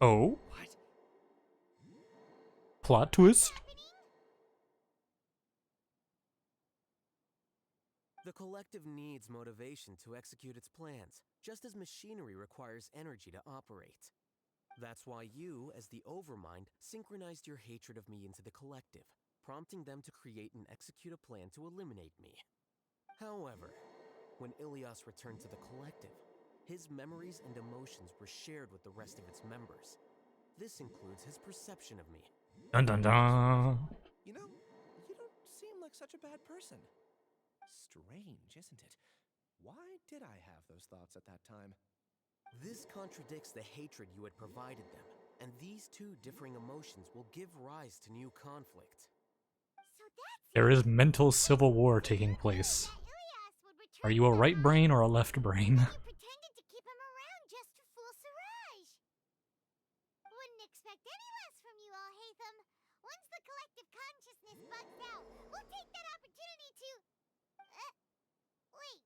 Oh? What? Plot twist? The collective needs motivation to execute its plans, just as machinery requires energy to operate. That's why you, as the Overmind, synchronized your hatred of me into the collective, prompting them to create and execute a plan to eliminate me. However, when Ilias returned to the collective, his memories and emotions were shared with the rest of its members. This includes his perception of me. Dun dun dun. You know, you don't seem like such a bad person. Strange, isn't it? Why did I have those thoughts at that time? This contradicts the hatred you had provided them, and these two differing emotions will give rise to new conflict. So that's There is mental civil war taking place. Ilias would return Are you a to the right brain or a left brain? You pretended to keep him around just to fool Siraj. Wouldn't expect any less from you, Alhaitham. Once the collective consciousness bugs out, we'll take that opportunity to... wait.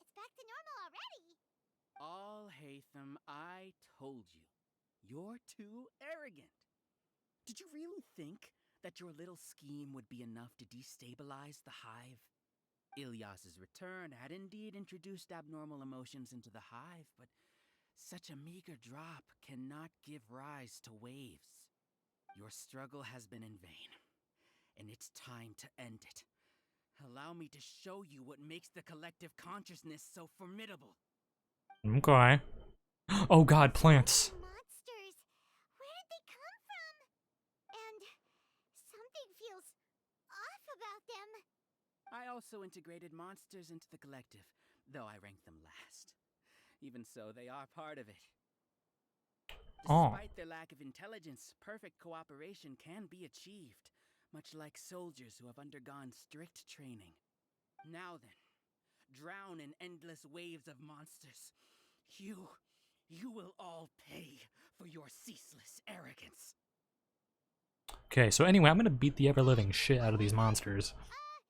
It's back to normal already. Alhaitham, I told you. You're too arrogant. Did you really think that your little scheme would be enough to destabilize the hive? Ilias's return had indeed introduced abnormal emotions into the hive, but such a meager drop cannot give rise to waves. Your struggle has been in vain, and it's time to end it. Allow me to show you what makes the collective consciousness so formidable. Okay. Oh god, plants. Monsters. Where did they come from? And something feels off about them. I also integrated monsters into the collective, though I ranked them last. Even so, they are part of it. Oh. Despite their lack of intelligence, perfect cooperation can be achieved, much like soldiers who have undergone strict training. Now then, drown in endless waves of monsters. You will all pay for your ceaseless arrogance. Okay, so anyway, I'm gonna beat the ever-living shit out of these monsters.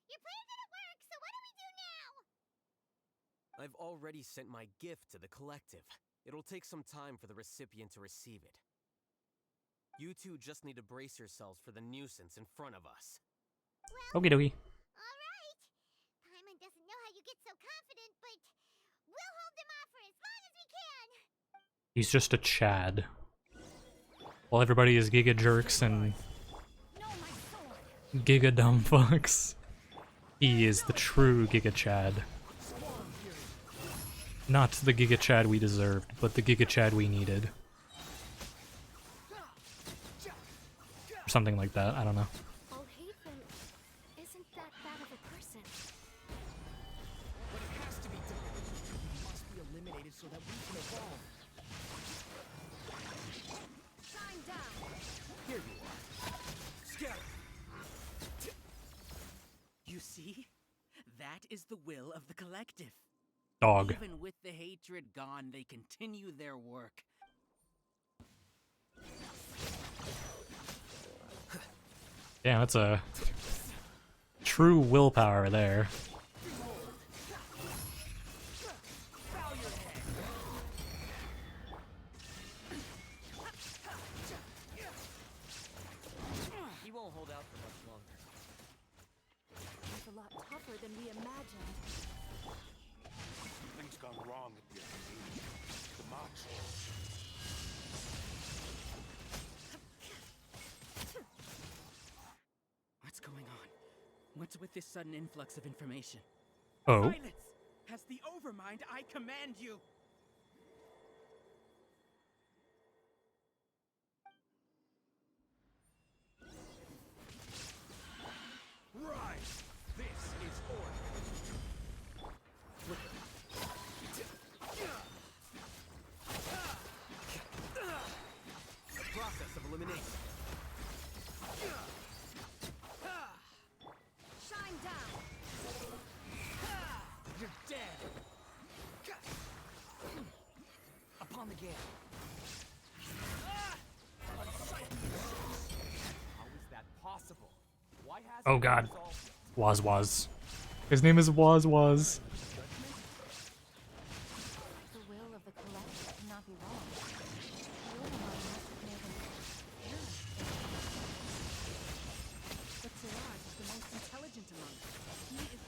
Your plan didn't work, so what do we do now? I've already sent my gift to the collective. It'll take some time for the recipient to receive it. You two just need to brace yourselves for the nuisance in front of us. Okie dokie. All right. Paimon doesn't know how you get so confident, but we'll hold them off for as long as we can. He's just a Chad. While everybody is Giga Jerks and Giga Dumb Fucks, he is the true Giga Chad. Not the Giga Chad we deserved, but the Giga Chad we needed. Or something like that, I don't know. Alhaitham isn't that bad of a person. But it has to be done. He must be eliminated so that we can evolve. Shine down. Here you are. Scatter. You see? That is the will of the collective. Dog. Even with the hatred gone, they continue their work. Yeah, that's a true willpower there. He won't hold out for much longer. He's a lot tougher than we imagined. Things gone wrong at the Academy. The march. What's going on? What's with this sudden influx of information? Oh. Silence! As the Overmind, I command you! Rise! This is order. The process of elimination. Shine down. You're dead! Upon the gate. How is that possible? Why hasn't Oh it god. resolved yet? Waz. His name is Waz. The will of the collective cannot be wrong. The Overmind must have made him error. But Siraj is the most intelligent among us. He is...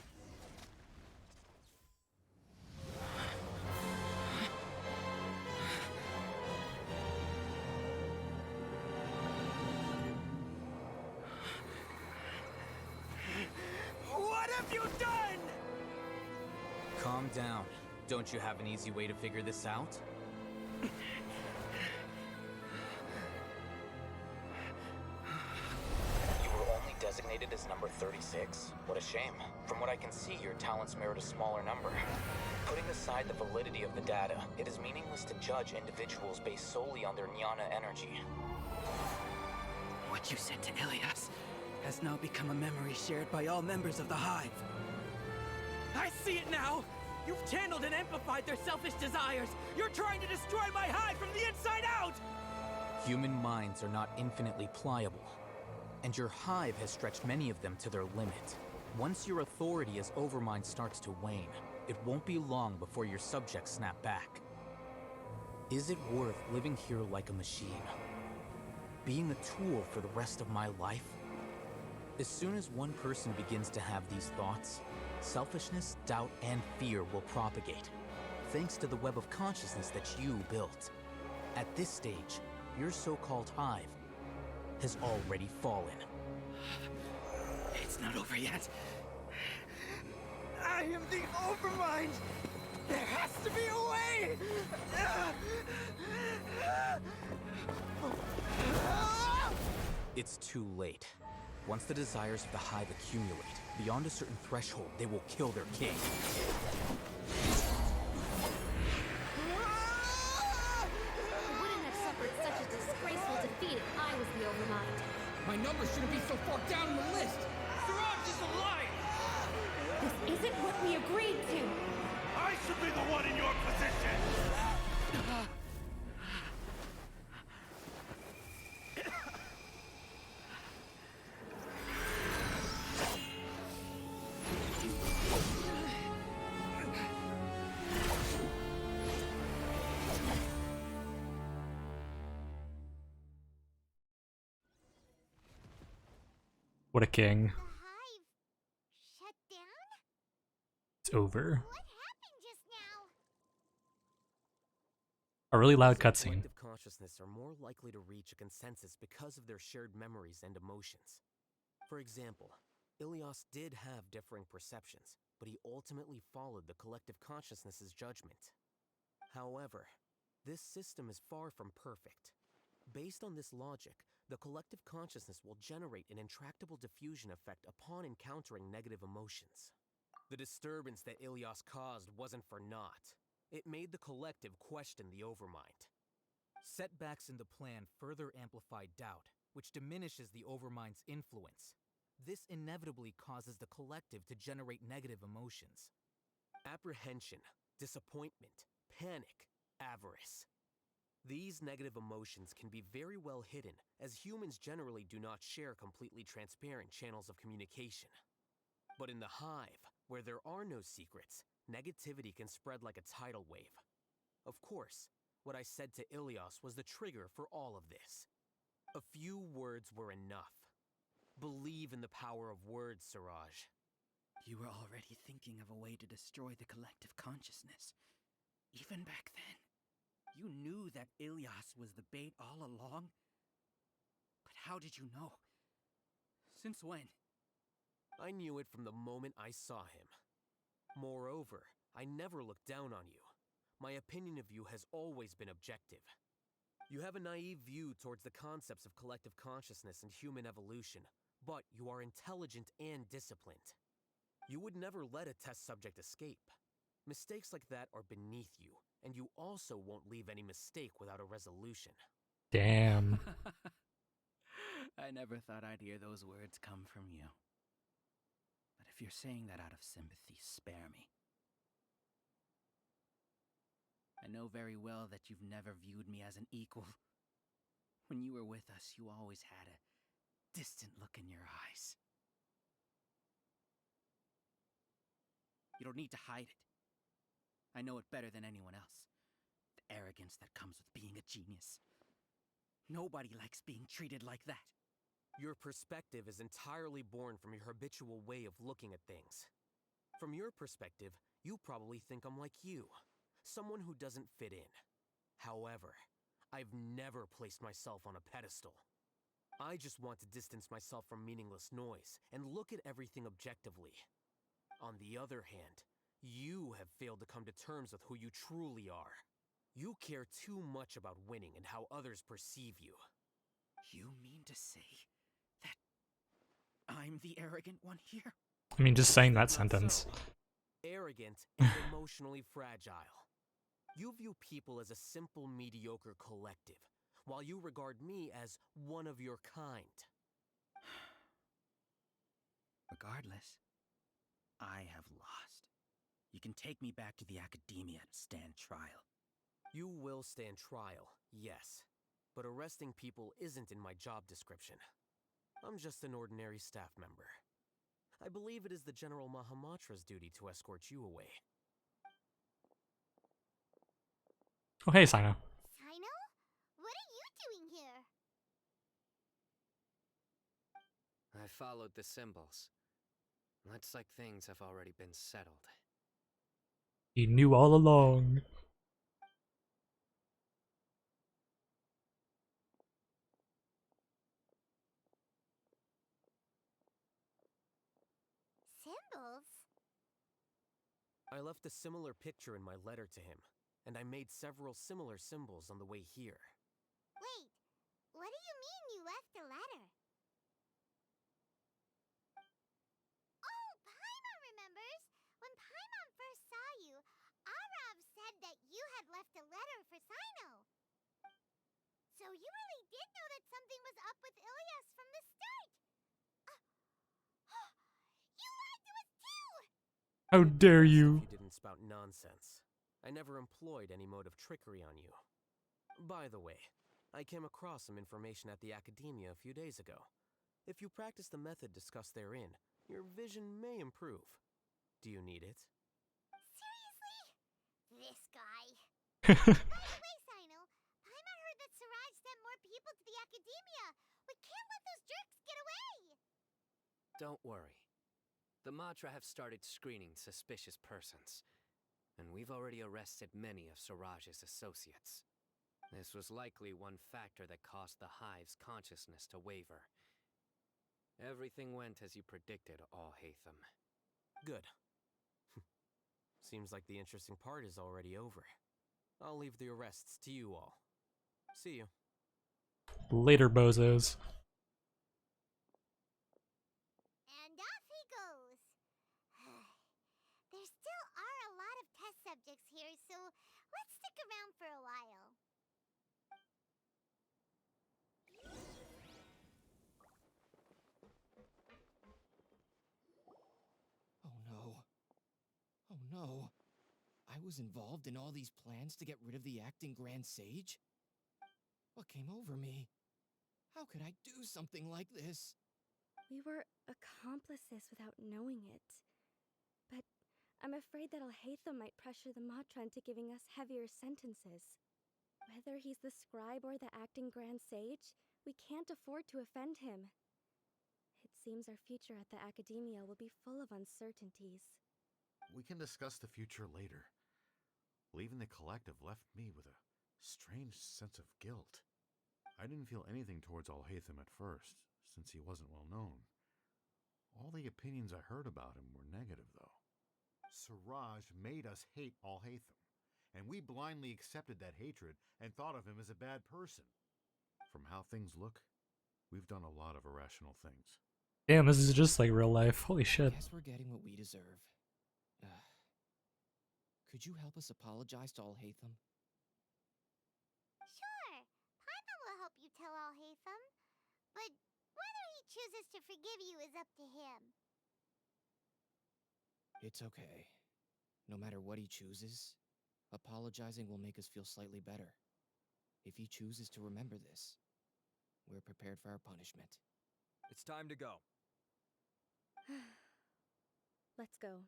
Calm down. Don't you have an easy way to figure this out? You were only designated as number 36? What a shame. From what I can see, your talents merit a smaller number. Putting aside the validity of the data, it is meaningless to judge individuals based solely on their jnana energy. What you said to Ilias has now become a memory shared by all members of the Hive. I see it now! You've channeled and amplified their selfish desires! You're trying to destroy my Hive from the inside out! Human minds are not infinitely pliable, and your Hive has stretched many of them to their limit. Once your authority as Overmind starts to wane, it won't be long before your subjects snap back. Is it worth living here like a machine? Being a tool for the rest of my life? As soon as one person begins to have these thoughts, selfishness, doubt, and fear will propagate, thanks to the web of consciousness that you built. At this stage, your so-called Hive has already fallen. It's not over yet. I am the Overmind! There has to be a way! It's too late. Once the desires of the Hive accumulate, beyond a certain threshold, they will kill their king. I wouldn't have suffered such a disgraceful defeat if I was the Overmind. My number shouldn't be so far down in the list! Siraj is alive! This isn't what we agreed to! I should be the one in your position! What a king. The Hive shut down? It's over. What happened just now? A really loud Users of cutscene. collective consciousness are more likely to reach a consensus because of their shared memories and emotions. For example, Ilias did have differing perceptions, but he ultimately followed the collective consciousness's judgment. However, this system is far from perfect. Based on this logic, the collective consciousness will generate an intractable diffusion effect upon encountering negative emotions. The disturbance that Ilias caused wasn't for naught. It made the collective question the Overmind. Setbacks in the plan further amplify doubt, which diminishes the Overmind's influence. This inevitably causes the collective to generate negative emotions. Apprehension, disappointment, panic, avarice. These negative emotions can be very well hidden, as humans generally do not share completely transparent channels of communication. But in the Hive, where there are no secrets, negativity can spread like a tidal wave. Of course, what I said to Ilias was the trigger for all of this. A few words were enough. Believe in the power of words, Siraj. You were already thinking of a way to destroy the collective consciousness. Even back then. You knew that Ilias was the bait all along? But how did you know? Since when? I knew it from the moment I saw him. Moreover, I never looked down on you. My opinion of you has always been objective. You have a naive view towards the concepts of collective consciousness and human evolution, but you are intelligent and disciplined. You would never let a test subject escape. Mistakes like that are beneath you, and you also won't leave any mistake without a resolution. Damn. I never thought I'd hear those words come from you. But if you're saying that out of sympathy, spare me. I know very well that you've never viewed me as an equal. When you were with us, you always had a distant look in your eyes. You don't need to hide it. I know it better than anyone else. The arrogance that comes with being a genius. Nobody likes being treated like that. Your perspective is entirely born from your habitual way of looking at things. From your perspective, you probably think I'm like you, someone who doesn't fit in. However, I've never placed myself on a pedestal. I just want to distance myself from meaningless noise and look at everything objectively. On the other hand, You have failed to come to terms with who you truly are. You care too much about winning and how others perceive you. You mean to say that I'm the arrogant one here? I mean, just saying that Not sentence. so. Arrogant and emotionally fragile. You view people as a simple, mediocre collective, while you regard me as one of your kind. Regardless, I have lost. You can take me back to the academia and stand trial. You will stand trial, yes. But arresting people isn't in my job description. I'm just an ordinary staff member. I believe it is the General Mahamatra's duty to escort you away. Oh, hey, Sino. Sino? What are you doing here? I followed the symbols. Looks like things have already been settled. He knew all along. Symbols? I left a similar picture in my letter to him, and I made several similar symbols on the way here. Wait, what do you mean you left a letter? Oh, Paimon remembers! When Paimon first saw you, Arav said that you had left a letter for Sino. So you really did know that something was up with Ilias from the start! You lied to us too! How dare you? If you didn't spout nonsense. I never employed any mode of trickery on you. By the way, I came across some information at the Academia a few days ago. If you practice the method discussed therein, your vision may improve. Do you need it? Seriously? This guy. By the way, Sino, Paimon heard that Siraj sent more people to the Academia. We can't let those jerks get away! Don't worry. The Matra have started screening suspicious persons, and we've already arrested many of Siraj's associates. This was likely one factor that caused the Hive's consciousness to waver. Everything went as you predicted, Alhaitham. Good. Seems like the interesting part is already over. I'll leave the arrests to you all. See you. Later, bozos. And off he goes. There still are a lot of test subjects here, so let's stick around for a while. Oh no. Oh no. I was involved in all these plans to get rid of the acting Grand Sage? What came over me? How could I do something like this? We were accomplices without knowing it. But I'm afraid that Alhaitham might pressure the Matra into giving us heavier sentences. Whether he's the scribe or the acting Grand Sage, we can't afford to offend him. It seems our future at the Academia will be full of uncertainties. We can discuss the future later. Leaving the collective left me with a strange sense of guilt. I didn't feel anything towards Alhaitham at first, since he wasn't well known. All the opinions I heard about him were negative, though. Siraj made us hate Alhaitham, and we blindly accepted that hatred and thought of him as a bad person. From how things look, we've done a lot of irrational things. Damn, this is just like real life. Holy shit. Guess we're getting what we deserve. Could you help us apologize to Alhaitham? Sure, Paimon will help you tell Alhaitham. But whether he chooses to forgive you is up to him. It's okay. No matter what he chooses, apologizing will make us feel slightly better. If he chooses to remember this, we're prepared for our punishment. It's time to go. Let's go.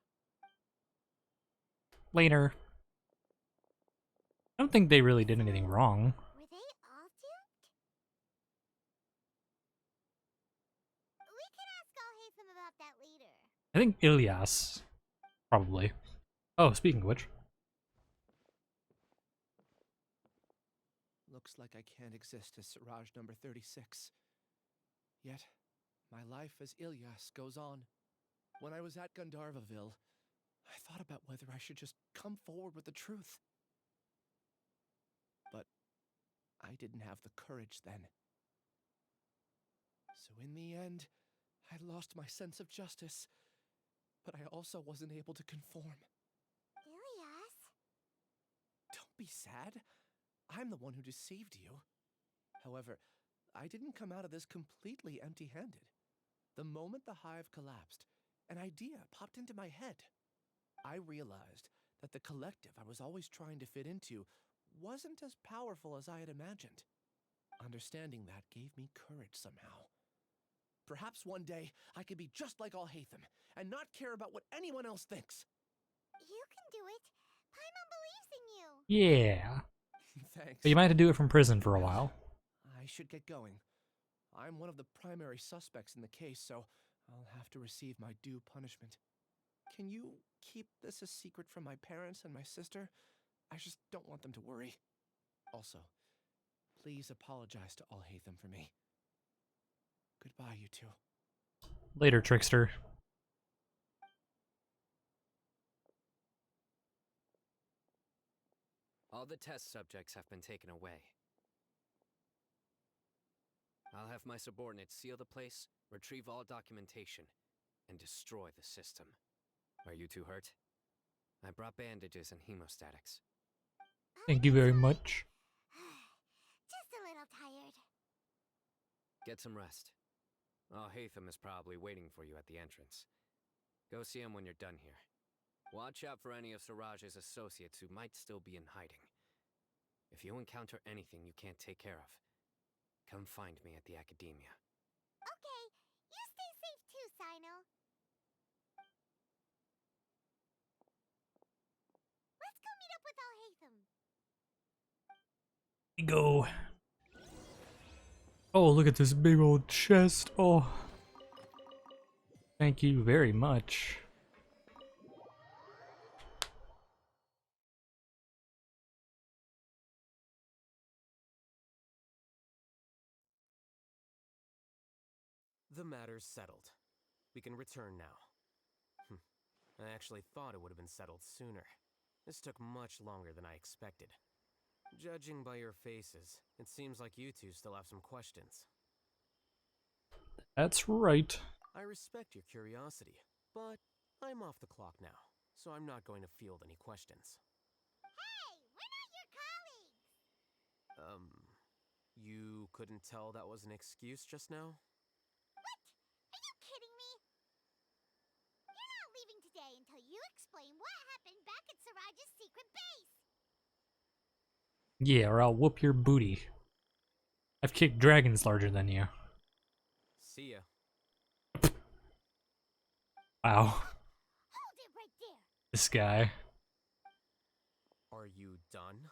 Later. I don't think they really did anything wrong. Were they all duped? We can ask Alhaitham about that later. I think Ilias. Probably. Oh, speaking of which. Looks like I can't exist as Siraj number 36. Yet, my life as Ilias goes on. When I was at Gandharvaville, I thought about whether I should just come forward with the truth. But I didn't have the courage then. So in the end, I lost my sense of justice, but I also wasn't able to conform. Ilias? Don't be sad. I'm the one who deceived you. However, I didn't come out of this completely empty-handed. The moment the hive collapsed, an idea popped into my head. I realized that the collective I was always trying to fit into wasn't as powerful as I had imagined. Understanding that gave me courage somehow. Perhaps one day I could be just like Alhaitham and not care about what anyone else thinks. You can do it. Paimon believes in you. Yeah. Thanks. But you might have to do it from prison for a while. I should get going. I'm one of the primary suspects in the case, so I'll have to receive my due punishment. Can you keep this a secret from my parents and my sister? I just don't want them to worry. Also, please apologize to Alhaitham for me. Goodbye, you two. Later, trickster. All the test subjects have been taken away. I'll have my subordinates seal the place, retrieve all documentation, and destroy the system. Are you too hurt? I brought bandages and hemostatics. Thank you very much. Just a little tired. Get some rest. Alhaitham is probably waiting for you at the entrance. Go see him when you're done here. Watch out for any of Siraj's associates who might still be in hiding. If you encounter anything you can't take care of, come find me at the academia. Okay, you stay safe too, Sino. Let's go meet up with Alhaitham. Go. Oh, look at this big old chest. Oh. Thank you very much. The matter's settled. We can return now. I actually thought it would have been settled sooner. This took much longer than I expected. Judging by your faces, it seems like you two still have some questions. That's right. I respect your curiosity, but I'm off the clock now, so I'm not going to field any questions. Hey, we're not your colleagues! You couldn't tell that was an excuse just now? What? Are you kidding me? You're not leaving today until you explain what happened back at Siraj's secret base! Yeah, or I'll whoop your booty. I've kicked dragons larger than you. See ya. Wow. Hold it right there! This guy. Are you done?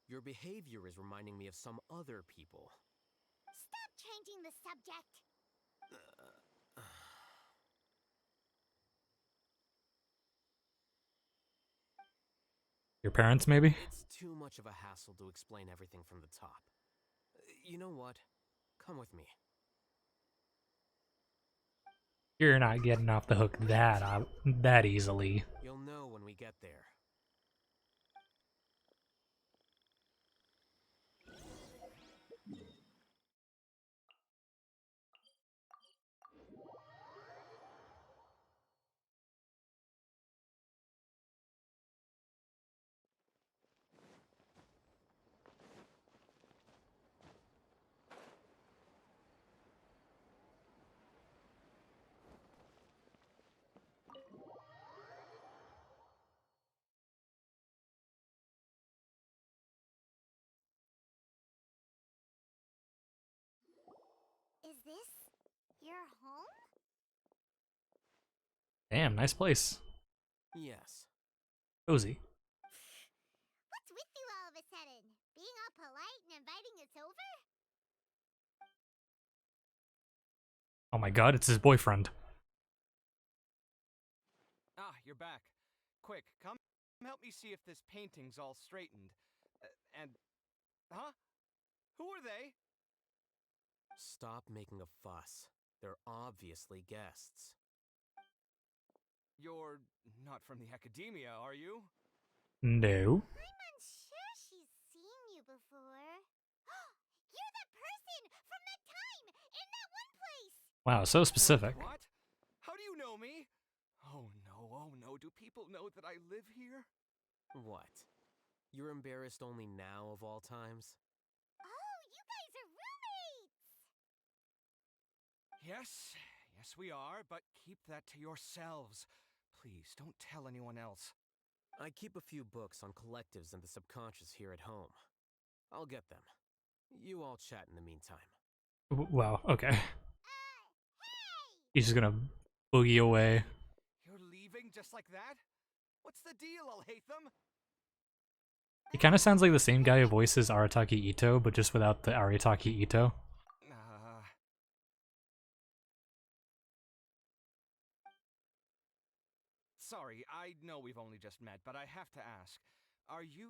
Your behavior is reminding me of some other people. Stop changing the subject! Your parents, maybe? It's too much of a hassle to explain everything from the top. You know what? Come with me. You're not getting off the hook that easily. You'll know when we get there. Is this your home? Damn, nice place. Yes. Cozy. What's with you all of a sudden? Being all polite and inviting us over? Oh my god, it's his boyfriend. Ah, you're back. Quick, come help me see if this painting's all straightened. Huh? Who are they? Stop making a fuss. They're obviously guests. You're not from the academia, are you? No. I'm unsure she's seen you before. You're the person from that time in that one place! Wow, so specific. What? How do you know me? Oh no, do people know that I live here? What? You're embarrassed only now of all times? Oh, you guys are roommates! Yes we are, but keep that to yourselves. Please, don't tell anyone else. I keep a few books on collectives and the subconscious here at home. I'll get them. You all chat in the meantime. Wow, okay. He's just gonna boogie away. You're leaving just like that? What's the deal, Alhaitham? He kind of sounds like the same guy who voices Arataki Ito, but just without the Arataki Ito. Sorry, I know we've only just met, but I have to ask. Are you,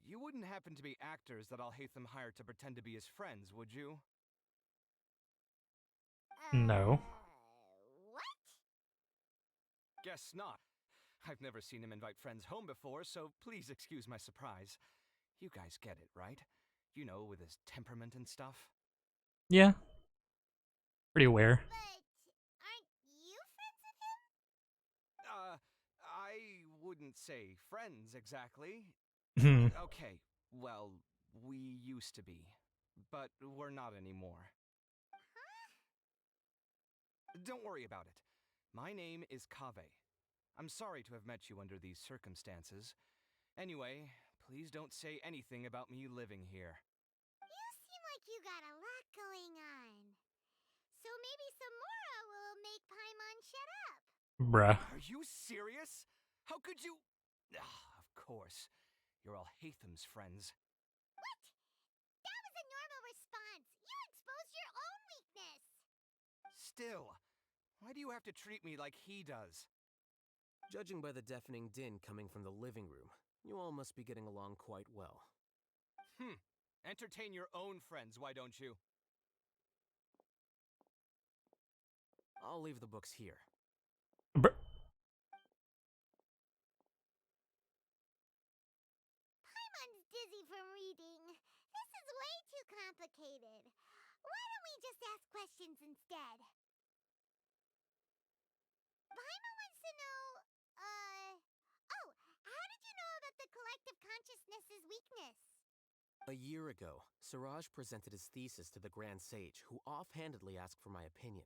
you wouldn't happen to be actors that Alhaitham hired to pretend to be his friends, would you? No. What? Guess not. I've never seen him invite friends home before, so please excuse my surprise. You guys get it, right? You know, with his temperament and stuff. Yeah. Pretty aware. But aren't you friends with him? I wouldn't say friends exactly. Hmm. Okay, well, we used to be, but we're not anymore. Don't worry about it. My name is Kaveh. I'm sorry to have met you under these circumstances. Anyway, please don't say anything about me living here. You seem like you got a lot going on. So maybe Samora will make Paimon shut up. Bruh. Are you serious? How could you? Of course. You're Alhaitham's friends. What? That was a normal response. You exposed your own weakness. Still, why do you have to treat me like he does? Judging by the deafening din coming from the living room, you all must be getting along quite well. Entertain your own friends, why don't you? I'll leave the books here. Paimon's dizzy from reading. This is way too complicated. Why don't we just ask questions instead? Paimon wants to know, oh, how did you know about the collective consciousness's weakness? A year ago, Siraj presented his thesis to the Grand Sage, who offhandedly asked for my opinion.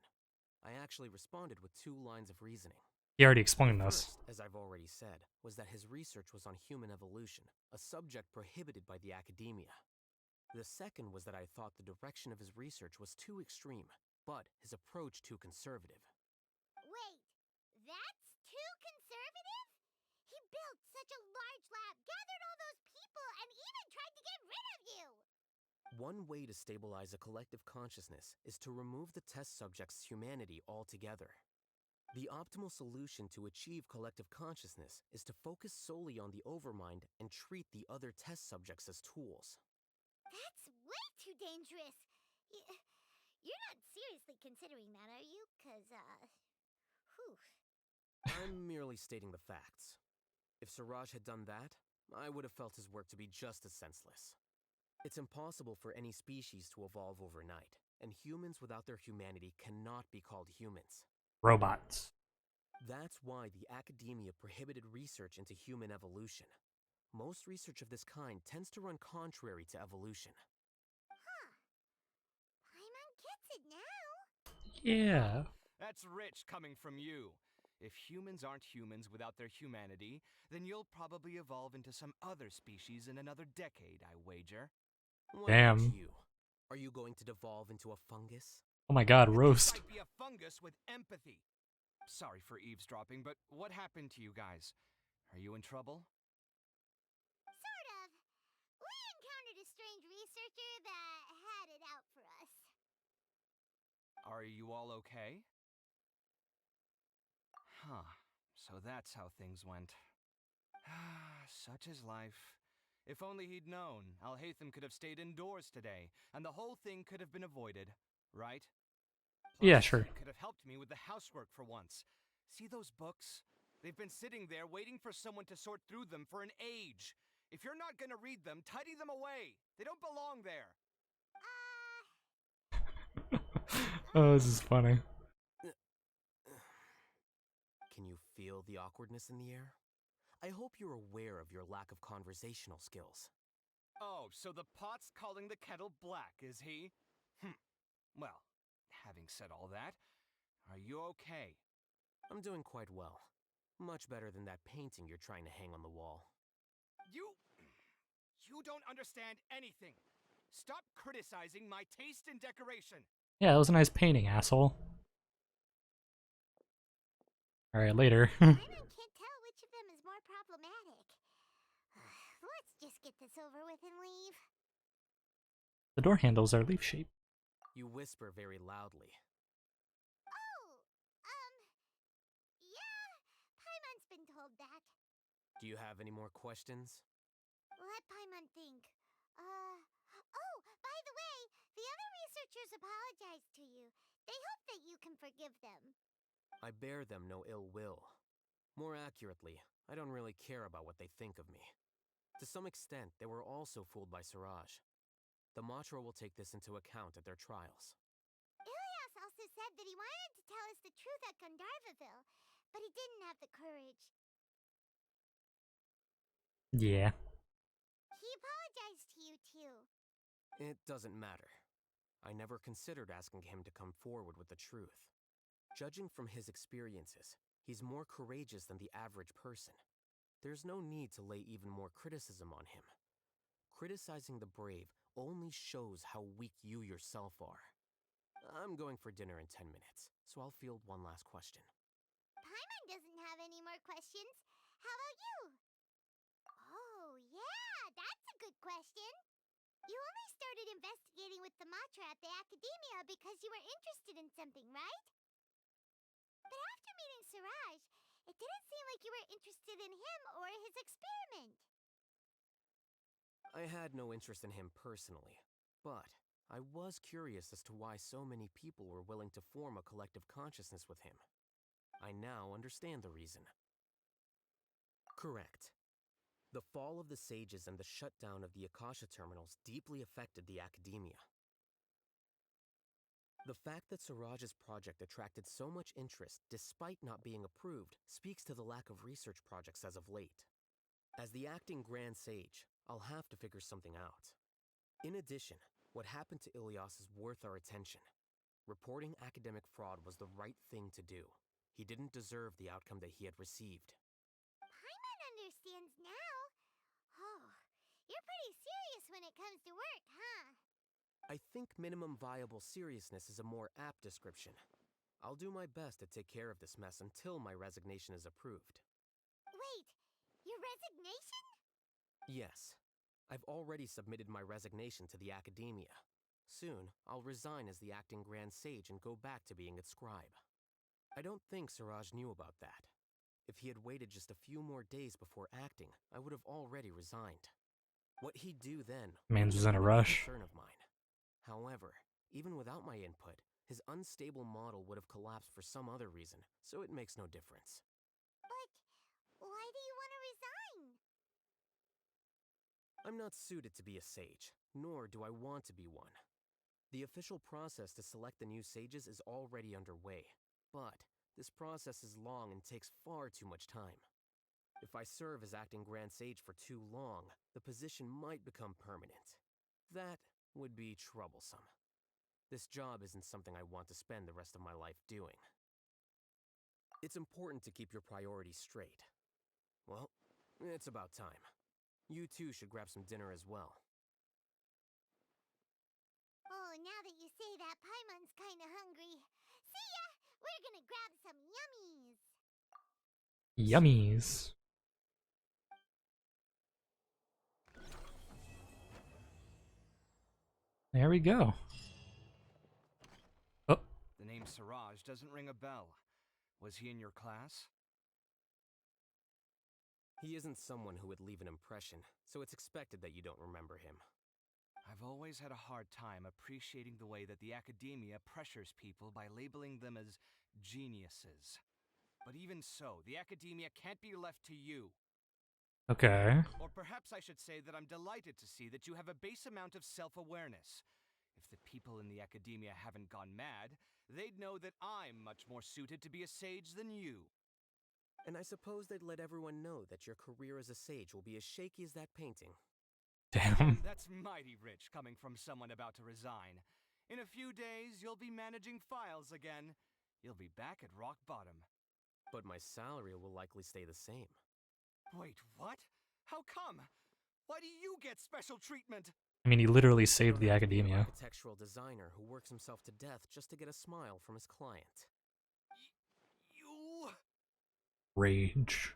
I actually responded with 2 lines of reasoning. He already explained The this. first, as I've already said, was that his research was on human evolution, a subject prohibited by the academia. The second was that I thought the direction of his research was too extreme, but his approach too conservative. Wait, that's too conservative? He built such a large lab, gathered all those people, and even tried to get rid of you! One way to stabilize a collective consciousness is to remove the test subject's humanity altogether. The optimal solution to achieve collective consciousness is to focus solely on the overmind and treat the other test subjects as tools. That's way too dangerous! You're not seriously considering that, are you? 'Cause, whew. I'm merely stating the facts. If Siraj had done that, I would have felt his work to be just as senseless. It's impossible for any species to evolve overnight, and humans without their humanity cannot be called humans. Robots. That's why the academia prohibited research into human evolution. Most research of this kind tends to run contrary to evolution. Huh. Paimon gets it now. Yeah. That's rich coming from you. If humans aren't humans without their humanity, then you'll probably evolve into some other species in another decade, I wager. What Damn. about you? Are you going to devolve into a fungus? Oh my god, roast. Might be a fungus with empathy. Sorry for eavesdropping, but what happened to you guys? Are you in trouble? Sort of. We encountered a strange researcher that had it out for us. Are you all okay? Huh. So that's how things went. Such is life. If only he'd known, Alhaitham could have stayed indoors today, and the whole thing could have been avoided, right? Plus, Yeah, sure. he could have helped me with the housework for once. See those books? They've been sitting there waiting for someone to sort through them for an age. If you're not gonna read them, tidy them away. They don't belong there. Oh, this is funny. Can you feel the awkwardness in the air? I hope you're aware of your lack of conversational skills. Oh, so the pot's calling the kettle black, is he? Well, having said all that, are you okay? I'm doing quite well. Much better than that painting you're trying to hang on the wall. You don't understand anything. Stop criticizing my taste in decoration. Yeah, that was a nice painting, asshole. Alright, later. I can't tell which of them is more problematic. Let's just get this over with and leave. The door handles are leaf shaped. You whisper very loudly. Yeah, Paimon's been told that. Do you have any more questions? Let Paimon think. Oh, by the way, the other researchers apologized to you. They hope that you can forgive them. I bear them no ill will. More accurately, I don't really care about what they think of me. To some extent, they were also fooled by Siraj. The Matra will take this into account at their trials. Ilias also said that he wanted to tell us the truth at Gandharvaville, but he didn't have the courage. Yeah. He apologized to you, too. It doesn't matter. I never considered asking him to come forward with the truth. Judging from his experiences, he's more courageous than the average person. There's no need to lay even more criticism on him. Criticizing the brave only shows how weak you yourself are. I'm going for dinner in 10 minutes, so I'll field one last question. Paimon doesn't have any more questions. How about you? Oh, yeah, that's a good question. You only started investigating with the Matra at the Academia because you were interested in something, right? But after meeting Siraj, it didn't seem like you were interested in him or his experiment. I had no interest in him personally, but I was curious as to why so many people were willing to form a collective consciousness with him. I now understand the reason. Correct. The fall of the sages and the shutdown of the Akasha terminals deeply affected the Academia. The fact that Siraj's project attracted so much interest despite not being approved speaks to the lack of research projects as of late. As the acting Grand Sage, I'll have to figure something out. In addition, what happened to Ilias is worth our attention. Reporting academic fraud was the right thing to do. He didn't deserve the outcome that he had received. Paimon understands now. Oh, you're pretty serious when it comes to work, huh? I think minimum viable seriousness is a more apt description. I'll do my best to take care of this mess until my resignation is approved. Wait, your resignation? Yes. I've already submitted my resignation to the Academia. Soon, I'll resign as the acting Grand Sage and go back to being its scribe. I don't think Siraj knew about that. If he had waited just a few more days before acting, I would have already resigned. What he'd do then Mans was in a a rush. concern of mine. However, even without my input, his unstable model would have collapsed for some other reason, so it makes no difference. But why do you want to resign? I'm not suited to be a sage, nor do I want to be one. The official process to select the new sages is already underway, but this process is long and takes far too much time. If I serve as acting Grand Sage for too long, the position might become permanent. That would be troublesome. This job isn't something I want to spend the rest of my life doing. It's important to keep your priorities straight. Well, it's about time. You too should grab some dinner as well. Oh, now that you say that, Paimon's kinda hungry. See ya! We're gonna grab some yummies! Yummies. There we go. Oh. The name Siraj doesn't ring a bell. Was he in your class? He isn't someone who would leave an impression, so it's expected that you don't remember him. I've always had a hard time appreciating the way that the Academia pressures people by labeling them as geniuses. But even so, the academia can't be left to you. Okay. Or perhaps I should say that I'm delighted to see that you have a base amount of self-awareness. If the people in the academia haven't gone mad, they'd know that I'm much more suited to be a sage than you. And I suppose they'd let everyone know that your career as a sage will be as shaky as that painting. Damn. That's mighty rich coming from someone about to resign. In a few days, you'll be managing files again. You'll be back at rock bottom. But my salary will likely stay the same. Wait, what? How come? Why do you get special treatment? I mean, he literally saved the An academia. architectural designer who works himself to death just to get a smile from his client. You... Rage.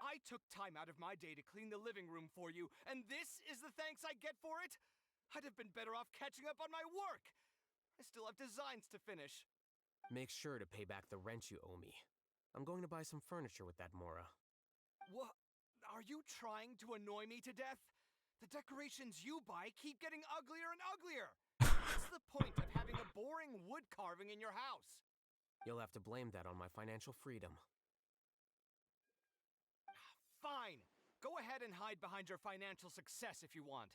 I took time out of my day to clean the living room for you, and this is the thanks I get for it? I'd have been better off catching up on my work. I still have designs to finish. Make sure to pay back the rent you owe me. I'm going to buy some furniture with that, Mora. What? Are you trying to annoy me to death? The decorations you buy keep getting uglier and uglier. What's the point of having a boring wood carving in your house? You'll have to blame that on my financial freedom. Fine. Go ahead and hide behind your financial success if you want.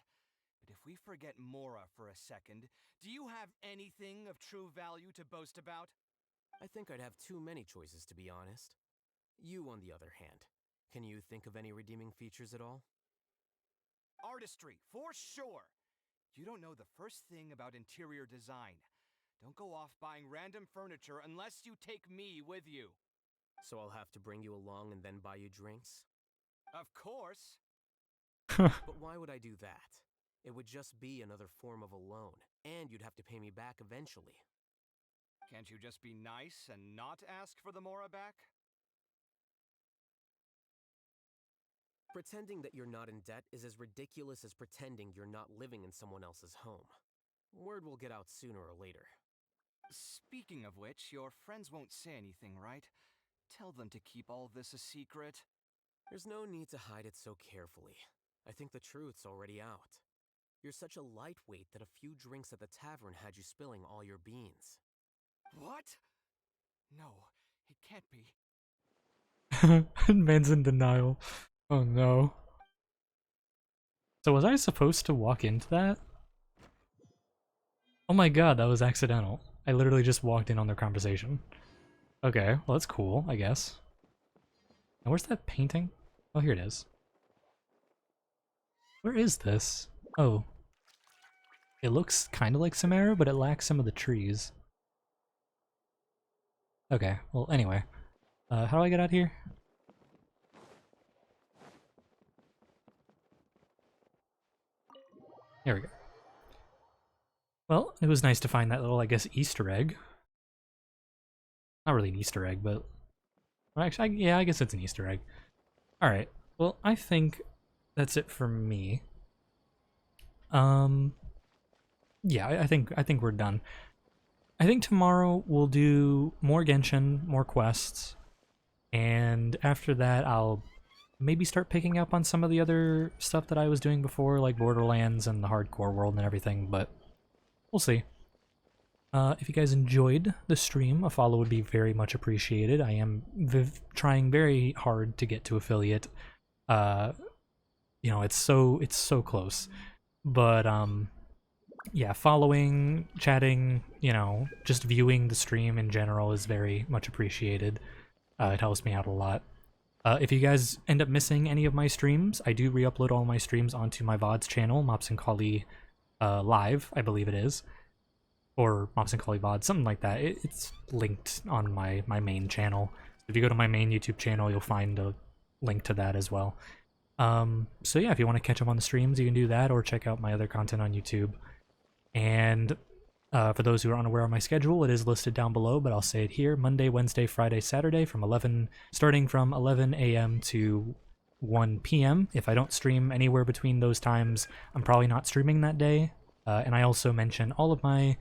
But if we forget Mora for a second, do you have anything of true value to boast about? I think I'd have too many choices, to be honest. You, on the other hand, can you think of any redeeming features at all? Artistry, for sure. You don't know the first thing about interior design. Don't go off buying random furniture unless you take me with you. So I'll have to bring you along and then buy you drinks? Of course. But why would I do that? It would just be another form of a loan, and you'd have to pay me back eventually. Can't you just be nice and not ask for the Mora back? Pretending that you're not in debt is as ridiculous as pretending you're not living in someone else's home. Word will get out sooner or later. Speaking of which, your friends won't say anything, right? Tell them to keep all this a secret. There's no need to hide it so carefully. I think the truth's already out. You're such a lightweight that a few drinks at the tavern had you spilling all your beans. What? No, it can't be. Man's in denial. Oh no. So was I supposed to walk into that? Oh my god, that was accidental. I literally just walked in on their conversation. Okay, well that's cool, I guess. Now where's that painting? Oh, here it is. Where is this? Oh. It looks kind of like Samara, but it lacks some of the trees. Okay, well anyway. How do I get out here? There we go. Well, it was nice to find that little, I guess, Easter egg. Not really an Easter egg, but... Well, actually, yeah, I guess it's an Easter egg. Alright, well, I think that's it for me. Yeah, I think we're done. I think tomorrow we'll do more Genshin, more quests, and after that I'll maybe start picking up on some of the other stuff that I was doing before, like Borderlands and the hardcore world and everything, but we'll see. If you guys enjoyed the stream, a follow would be very much appreciated. I am trying very hard to get to affiliate. You know, it's so close. But yeah, following, chatting, you know, just viewing the stream in general is very much appreciated. It helps me out a lot. If you guys end up missing any of my streams, I do re-upload all my streams onto my VODs channel, Mops and Collie Live, I believe it is. Or Mops and Collie VOD, something like that. It's linked on my main channel. If you go to my main YouTube channel, you'll find a link to that as well. So yeah, if you want to catch up on the streams, you can do that, or check out my other content on YouTube. And for those who are unaware of my schedule, it is listed down below, but I'll say it here: Monday, Wednesday, Friday, Saturday, starting from 11 a.m. to 1 p.m. If I don't stream anywhere between those times, I'm probably not streaming that day. And I also mention all of my,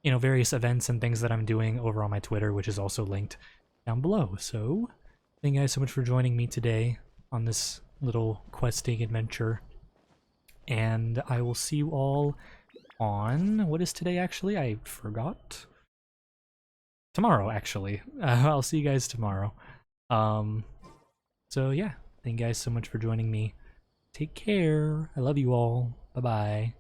you know, various events and things that I'm doing over on my Twitter, which is also linked down below. So, thank you guys so much for joining me today on this little questing adventure. And I will see you all on, what is today actually? I forgot. tomorrow, actually. I'll see you guys tomorrow. So yeah, thank you guys so much for joining me. Take care. I love you all. Bye-bye.